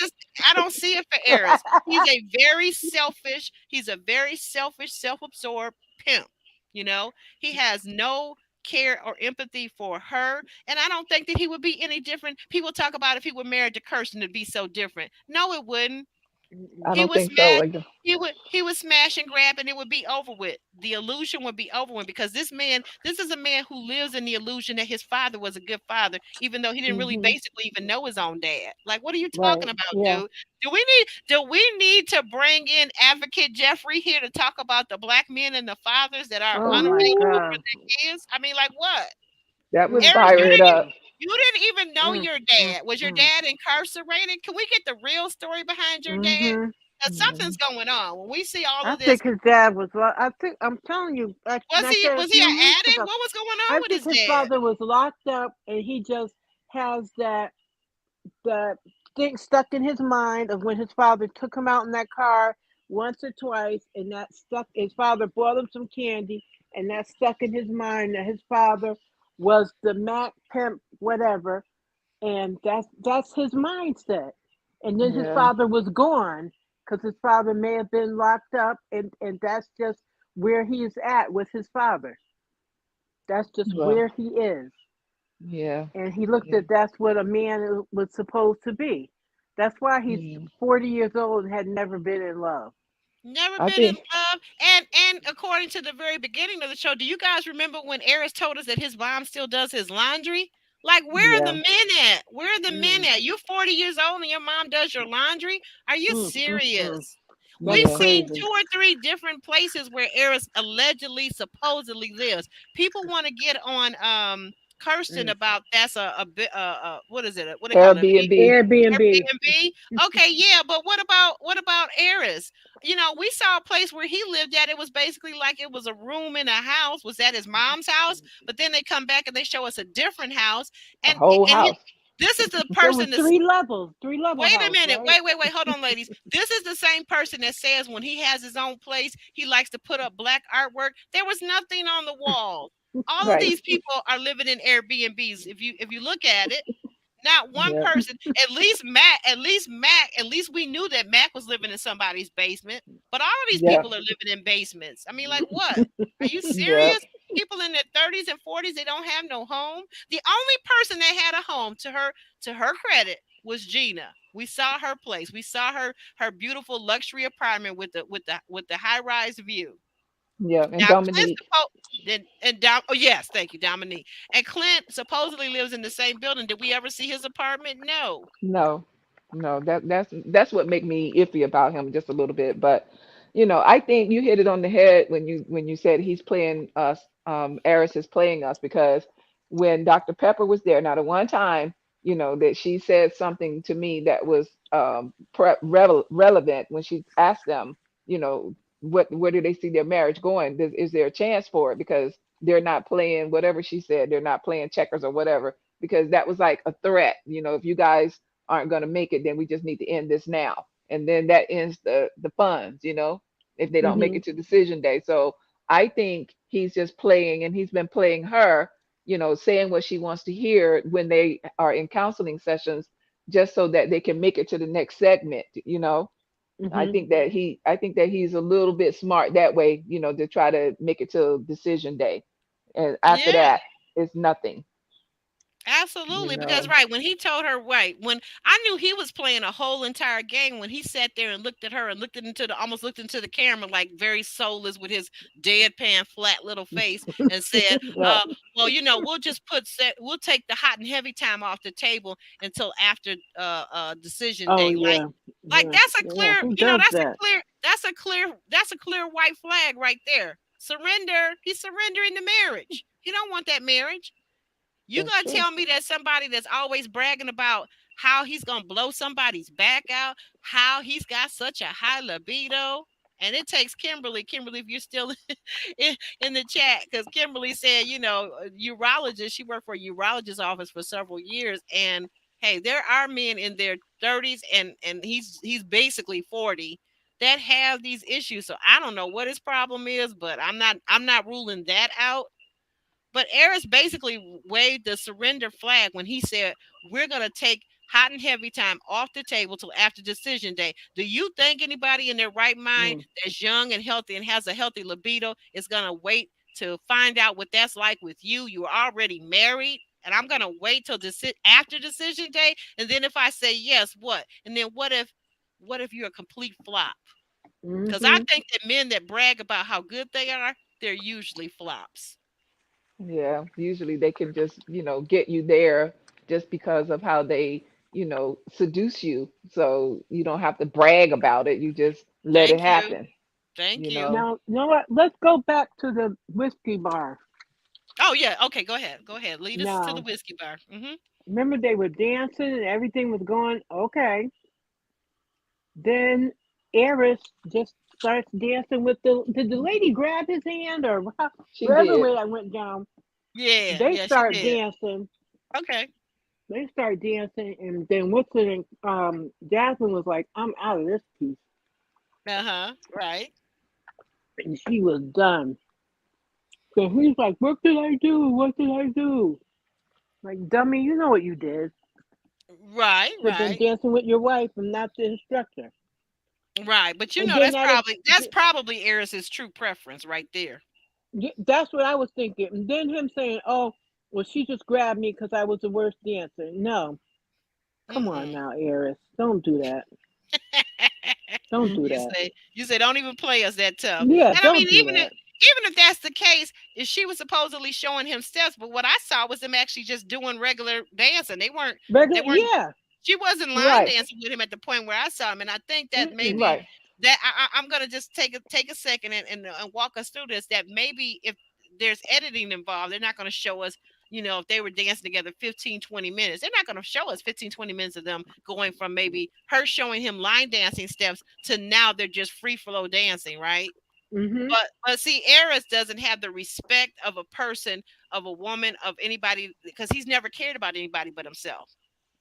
I don't see it for Eris. He's a very selfish, self-absorbed pimp. You know, he has no care or empathy for her, and I don't think that he would be any different. People talk about if he were married to Kirsten, it'd be so different. No, it wouldn't. I He don't would think so. smash. Like, He would smash and grab, and it would be over with. The illusion would be over with because this is a man who lives in the illusion that his father was a good father, even though he didn't really Mm-hmm. basically even know his own dad. Like, what are you Right. talking about, Yeah. dude? Do we need to bring in Advocate Jeffrey here to talk about the black men and the fathers that are Oh my unavailable ooh, for God. their kids? I mean, like what? that would Mm, Eris, fire it up. you didn't even know mm, your mm, dad. Was your mm. dad incarcerated? Can we get the real story behind your dad? Mm-hmm. Something's Mhm. going on. When we see all I of this, think his dad was. I think I'm telling you. was I he said a was he few an weeks addict? ago. What was going on I with think his his dad? father was locked up, and he just has that thing stuck in his mind of when his father took him out in that car once or twice, and that stuck. His father bought him some candy, and that stuck in his mind that his father was the Mac pimp, whatever, and that's his mindset. And then his Yeah. father was gone because his father may have been locked up, and that's just where he's at with his father. That's just Well, where he is. yeah. And he looked Yeah. at that's what a man was supposed to be. That's why he's Yeah. 40 years old and had never been in love. Never I been in think, love. And according to the very beginning of the show, do you guys remember when Eris told us that his mom still does his laundry? Like, where are the yeah. men at? Where are the men Mm, at? You're 40 years old and your mom does your laundry? Are you mm. serious? That's We've Yeah. seen crazy. two or three different places where Eris allegedly, supposedly lives. People want to get on Kirsten Mm. about that's a bit what is it? What do they call it? Airbnb. Airbnb. Airbnb. Okay, yeah, but what about Eris? You know, we saw a place where he lived at. It was basically like it was a room in a house. Was that his mom's house? But then they come back and they show us a different house. A And whole and he, house. this is the It was person that's. three levels, three level Wait a house, minute. right? Wait. Hold on, ladies. This is the same person that says when he has his own place, he likes to put up black artwork. There was nothing on the wall. All of Right. these people are living in Airbnbs. If you look at it, not one Yeah. person. At least we knew that Mac was living in somebody's basement. But all of these Yeah. people are living in basements. I mean, like what? Are you Yeah. serious? People in their 30s and 40s, they don't have no home. The only person that had a home, to her credit, was Gina. We saw her place. We saw her beautiful luxury apartment with the high rise view. Yeah. And Now Clint Dominique. oh yes, thank you, Dominique. And Clint supposedly lives in the same building. Did we ever see his apartment? No. No, no, that's what make me iffy about him just a little bit. But I think you hit it on the head when you said he's playing us. Eris is playing us because when Dr. Pepper was there, now the one time that she said something to me that was relevant when she asked them, you know, where do they see their marriage going? Is there a chance for it? Because they're not playing whatever she said. They're not playing checkers or whatever because that was like a threat. If you guys aren't going to make it, then we just need to end this now. And then that ends the funds, if they don't make Hmm. it to decision day. So I think he's just playing and he's been playing her, saying what she wants to hear when they are in counseling sessions, just so that they can make it to the next segment. Mhm. I think that he's a little bit smart that way, to try to make it to decision day. And after Yeah. that, it's nothing, you Absolutely, because know. right when he told her, right when I knew he was playing a whole entire game when he sat there and looked at her and looked into the almost looked into the camera like very soulless with his deadpan flat little face and said, Yeah. well, we'll just we'll take the hot and heavy time off the table until after decision Oh day." yeah. Like Yeah. that's a Yeah. clear, Who does that? that's a clear white flag right there. Surrender. He's surrendering the marriage. He don't want that marriage. You That's gonna true. tell me that somebody that's always bragging about how he's gonna blow somebody's back out, how he's got such a high libido? And it takes Kimberly. Kimberly, if you're still in the chat, because Kimberly said, urologist. She worked for a urologist office for several years, and hey, there are men in their 30s, and he's basically 40 that have these issues. So I don't know what his problem is, but I'm not ruling that out. But Eris basically waved the surrender flag when he said, "We're going to take hot and heavy time off the table till after decision day." Do you think anybody in their right mind Mm. that's young and healthy and has a healthy libido is going to wait to find out what that's like with you? You're already married. And I'm gonna wait till after decision day, and then if I say yes, what? And then what if you're a complete flop? Because I Mhm. think that men that brag about how good they are, they're usually flops. Yeah, usually they can just, get you there just because of how they, seduce you. So you don't have to brag about it. You just let it Thank you. happen, Thank you you. know. Now, you know what? Let's go back to the whiskey bar. Oh yeah. Okay. Go ahead. Go ahead. Lead us to the Now, whiskey bar. remember they were dancing and everything was going okay. Then Eris just starts dancing with the. Did the lady grab his hand or She wherever did. way I went down? Yeah. They Yeah. She start did. dancing. Okay. They start dancing, and then what's it? Jasmine was like, "I'm out of this piece," Uh huh. Right. and she was done. So he's like, "What did I do? What did I do?" Like, dummy, you know what you did. Right. Should have been Right. dancing with your wife and not the instructor. Right. But And then that's that probably Eris's true preference right there. that's what I was thinking. And then him saying, "Oh, well, she just grabbed me because I was the worst dancer." No, come on Mm-mm. now, Eris, don't do that. Don't do you that. say you say don't even play us that tough. Yeah, And I mean, don't do that. even if that's the case, if she was supposedly showing him steps, but what I saw was them actually just doing regular dancing. They Regular, weren't yeah. she wasn't line Right, dancing with him at the point where I saw him, and I think that Mm-mm. maybe right, that I'm gonna just take a second and walk us through this. That maybe if there's editing involved, they're not gonna show us. If they were dancing together 15, 20 minutes, they're not going to show us 15, 20 minutes of them going from maybe her showing him line dancing steps to now they're just free flow dancing, right? Mhm. But see, Eris doesn't have the respect of a person, of a woman, of anybody, because he's never cared about anybody but himself.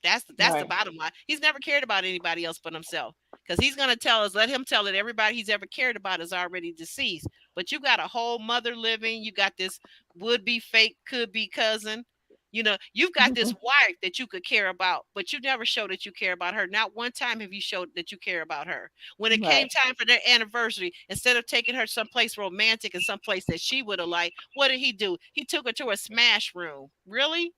That's the right. bottom line. He's never cared about anybody else but himself. Because he's gonna tell us, let him tell it. Everybody he's ever cared about is already deceased. But you got a whole mother living. You got this would be fake, could be cousin. You've got this wife that you could care about, but you never show that you care about her. Not one time have you showed that you care about her. When it came Right. time for their anniversary, instead of taking her someplace romantic and someplace that she would have liked, what did he do? He took her to a smash room. Really?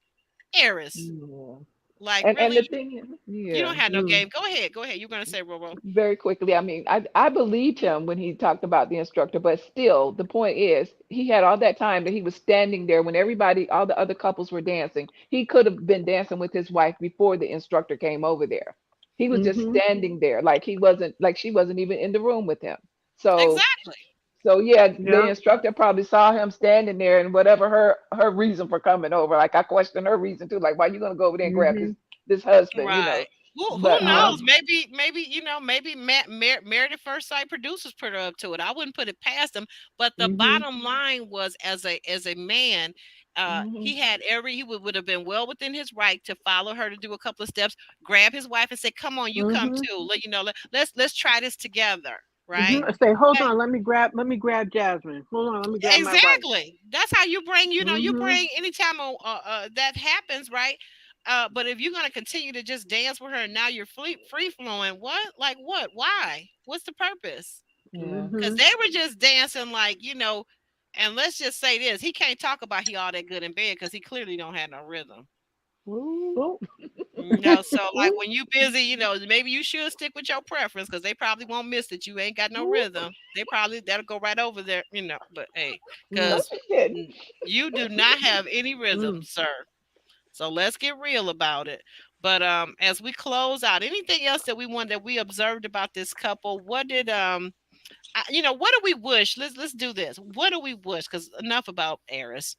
Eris. Yeah. Like, And really? the thing is, You yeah. don't have no Mm. game. Go ahead. Go ahead. You're gonna say Roro. Very quickly, I mean, I believed him when he talked about the instructor, but still, the point is, he had all that time that he was standing there when all the other couples were dancing. He could have been dancing with his wife before the instructor came over there. He was just Mhm. standing there, like he wasn't, like she wasn't even in the room with him. So, Exactly. so yeah, the Yeah. instructor probably saw him standing there, and whatever her reason for coming over, like I question her reason too, like why you gonna go over there and grab Mhm. this husband, Right. Who But Yeah. knows? Maybe Married at First Sight producers put her up to it. I wouldn't put it past them. But the Mhm. bottom line was, as a man, mhm, he would have been well within his right to follow her to do a couple of steps, grab his wife and say, "Come on, you come Mhm. too. Let's try this together." Right. Mhm. Say, hold on. Let me grab Jasmine. Hold on. Let me grab my wife. Exactly. That's how you bring, Mhm. anytime that happens, right? But if you're gonna continue to just dance with her and now you're free flowing, what? Like what? Why? What's the purpose? Yeah. Because Mhm. they were just dancing like, and let's just say this: he can't talk about he all that good in bed because he clearly don't have no rhythm. Ooh. Oh. So like Ooh. when you busy, maybe you should stick with your preference because they probably won't miss that you ain't got no Ooh. rhythm. They probably that'll go right over there. But hey, No, Mm. because she didn't. you do not have any rhythm, Mm. sir. So let's get real about it. But as we close out, anything else that we observed about this couple? What did what do we wish? Let's do this. What do we wish? Because enough about Eris.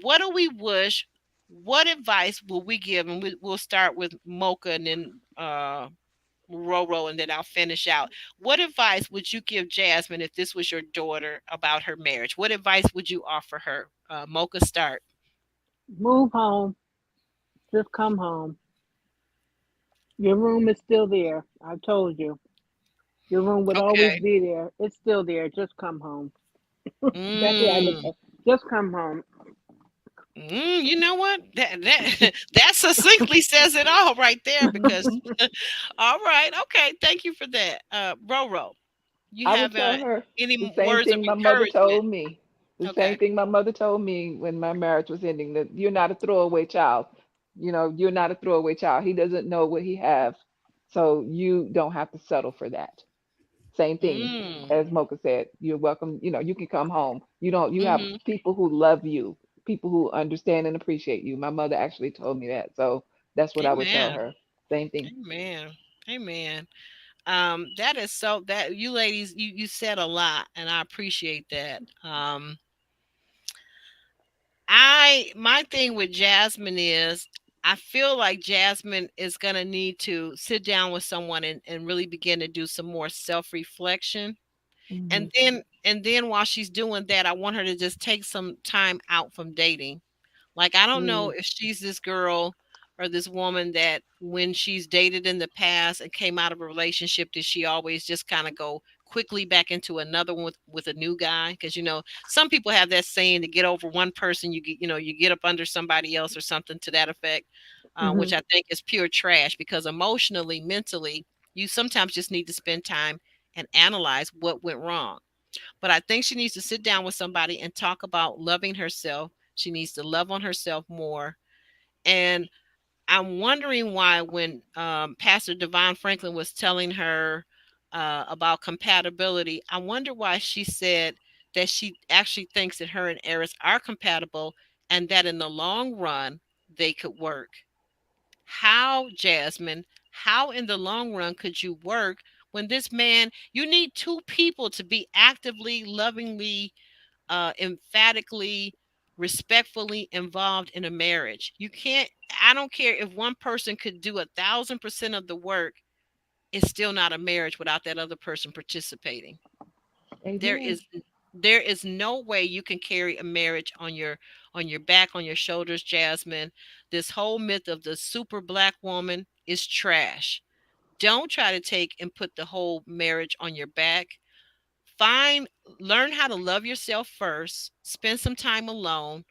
What do we wish? What advice will we give? And we'll start with Mocha and then Roro, and then I'll finish out. What advice would you give Jasmine if this was your daughter about her marriage? What advice would you offer her? Mocha, start. Move home. Just come home. Your room is still there. I told you. Your room would always Okay. be there. It's still there. Just come home. That's what I would Mm. say. Just come home. You know what? That succinctly says it all right there. Because all right, okay, thank you for that. Roro, you I would have tell her any the same words of thing my mother encouragement? told me. The same Okay. thing my mother told me when my marriage was ending, that you're not a throwaway child. You're not a throwaway child. He doesn't know what he have. So you don't have to settle for that. Same thing Mm. as Mocha said. You're welcome. You can come home. You have Mm-hmm. people who love you, people who understand and appreciate you. My mother actually told me that. So that's what I would tell Amen. her. Same thing. Amen. Amen. That is so that you ladies, you said a lot, and I appreciate that. I my thing with Jasmine is I feel like Jasmine is gonna need to sit down with someone and really begin to do some more self reflection. Hmm. And then while she's doing that, I want her to just take some time out from dating. Like, I don't know Mm. if she's this girl or this woman that when she's dated in the past and came out of a relationship, did she always just kind of go quickly back into another one with a new guy? Because some people have that saying, to get over one person, you get up under somebody else or something to that effect, which Mhm. I think is pure trash. Because emotionally, mentally, you sometimes just need to spend time and analyze what went wrong. But I think she needs to sit down with somebody and talk about loving herself. She needs to love on herself more. And I'm wondering why, when Pastor Devon Franklin was telling her about compatibility, I wonder why she said that she actually thinks that her and Eris are compatible and that in the long run they could work. How, Jasmine, how in the long run could you work when this man, you need two people to be actively, lovingly, emphatically, respectfully involved in a marriage? You can't, I don't care if one person could do 1,000% of the work, it's still not a marriage without that other person participating. There Amen. is there is no way you can carry a marriage on your back, on your shoulders, Jasmine. This whole myth of the super black woman is trash. Don't try to take and put the whole marriage on your back. Find Learn how to love yourself first. Spend some time alone.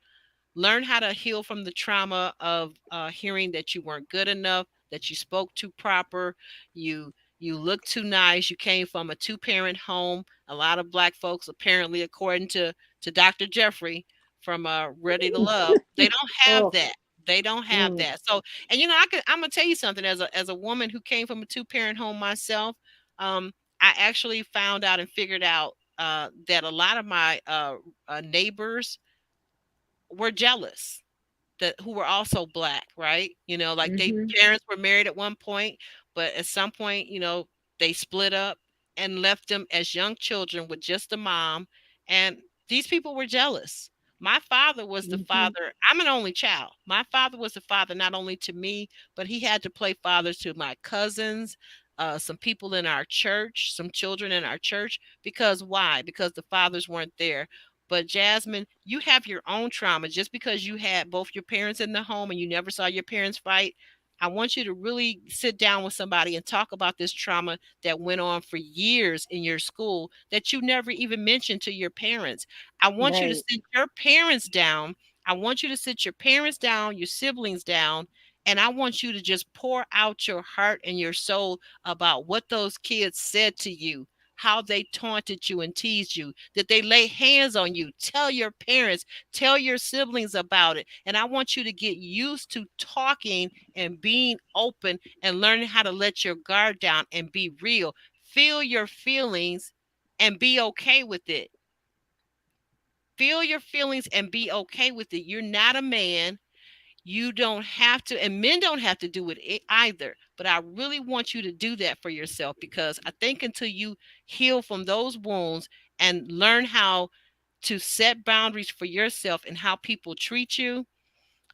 Learn how to heal from the trauma of hearing that you weren't good enough, that you spoke too proper, you look too nice, you came from a two-parent home. A lot of black folks, apparently, according to Dr. Jeffrey from Ready to Love, they don't have Oh. that. They don't have Mm. that. So, and I'm gonna tell you something. As a woman who came from a two-parent home myself, I actually found out and figured out that a lot of my neighbors were jealous, that who were also black, right? Like, they Mhm. parents were married at one point, but at some point, they split up and left them as young children with just a mom. And these people were jealous. My father was the Mhm. father. I'm an only child. My father was the father not only to me, but he had to play father to my cousins, some people in our church, some children in our church. Because why? Because the fathers weren't there. But Jasmine, you have your own trauma. Just because you had both your parents in the home and you never saw your parents fight, I want you to really sit down with somebody and talk about this trauma that went on for years in your school that you never even mentioned to your parents. I want you to Right. sit your parents down. I want you to sit your parents down, your siblings down, And I want you to just pour out your heart and your soul about what those kids said to you, how they taunted you and teased you, that they lay hands on you. Tell your parents, tell your siblings about it. And I want you to get used to talking and being open and learning how to let your guard down and be real. Feel your feelings and be okay with it. Feel your feelings and be okay with it. You're not a man. You don't have to, and men don't have to do it either. But I really want you to do that for yourself, because I think until you heal from those wounds and learn how to set boundaries for yourself and how people treat you,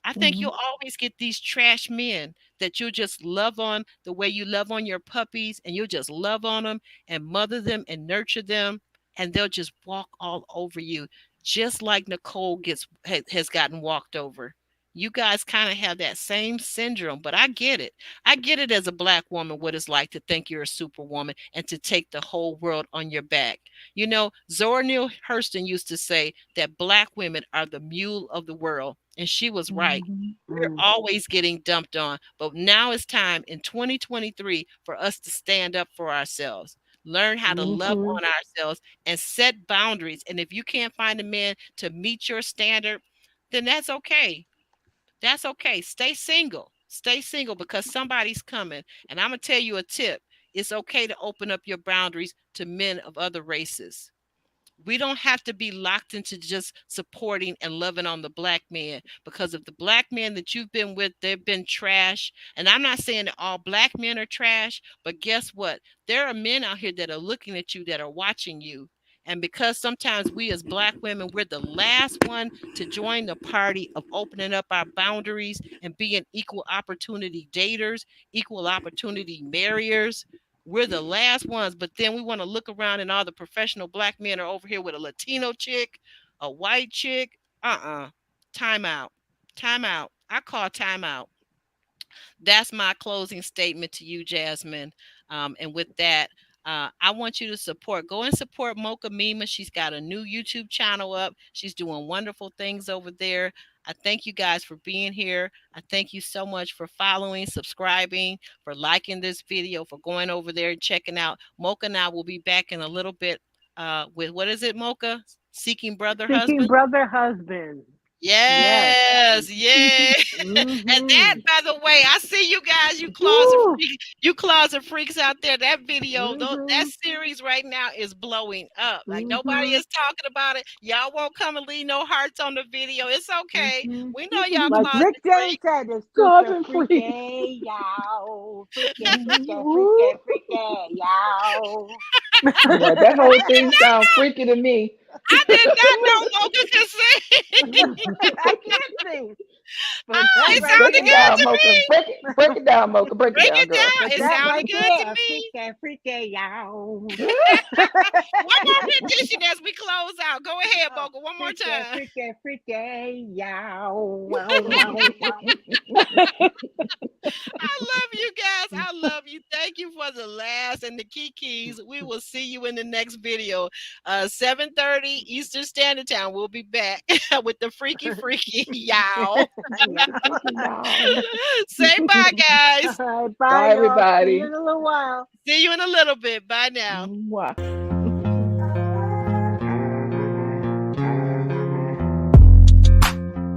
I think Mhm. you'll always get these trash men that you'll just love on the way you love on your puppies, and you'll just love on them and mother them and nurture them, and they'll just walk all over you, just like Nicole has gotten walked over. You guys kind of have that same syndrome, but I get it. I get it as a black woman what it's like to think you're a superwoman and to take the whole world on your back. You know, Zora Neale Hurston used to say that black women are the mule of the world, and she was right. Mhm. We're Mm. always getting dumped on, but now it's time in 2023 for us to stand up for ourselves. Learn how to love Mhm. on ourselves and set boundaries. And if you can't find a man to meet your standard, then that's okay. That's okay. Stay single. Stay single, because somebody's coming. And I'm going to tell you a tip. It's okay to open up your boundaries to men of other races. We don't have to be locked into just supporting and loving on the black man, because if the black men that you've been with, they've been trash. And I'm not saying that all black men are trash, but guess what? There are men out here that are looking at you, that are watching you. And because sometimes we as black women, we're the last one to join the party of opening up our boundaries and being equal opportunity daters, equal opportunity marriers. We're the last ones, but then we want to look around and all the professional black men are over here with a Latino chick, a white chick. Time out. Time out. I call time out. That's my closing statement to you, Jasmine. And with that, I want you to go and support Mocha Mima. She's got a new YouTube channel up. She's doing wonderful things over there. I thank you guys for being here. I thank you so much for following, subscribing, for liking this video, for going over there and checking out. Mocha and I will be back in a little bit with, what is it, Mocha? Seeking Brother Seeking Husband? brother husband. Yes. Yes, yeah. And that, Mhm. by the way, I see you guys, Woo. you closet freaks out there. That video, that Mhm. series right now is blowing up. Like nobody Mhm. is talking about it. Y'all won't come and leave no hearts on the video. It's okay. Mhm. We know y'all Like closet Rick James freaks. said, it's freaky, Cousin free. freaky, yow. Freaky, Mhm. freaky, Woo. freaky, freaky, yow. Yeah, that whole thing sounds freaky to me. I did not know Mocha could sing. I can't sing, but Oh, that it right Break sounded it good there, down, to Mocha. me. Break it down, Mocha. Break it Break down, it girl. down. but It that sounded right good to there, me. freaky, freaky, yow. One more rendition as we close out. Go ahead, Oh, Mocha. One more freaky, time. freaky, freaky, yow. Wow, wow, wow. I love you guys. I love you. Thank you for the laughs and the kikis. We will see you in the next video. 7:30 Eastern Standard Time. We'll be back with the freaky y'all. Freaky, freaky, y'all. Say bye, All guys. right, bye, Bye, y'all. See you in everybody. a little while. See you in a little bit. Bye now. Mwah.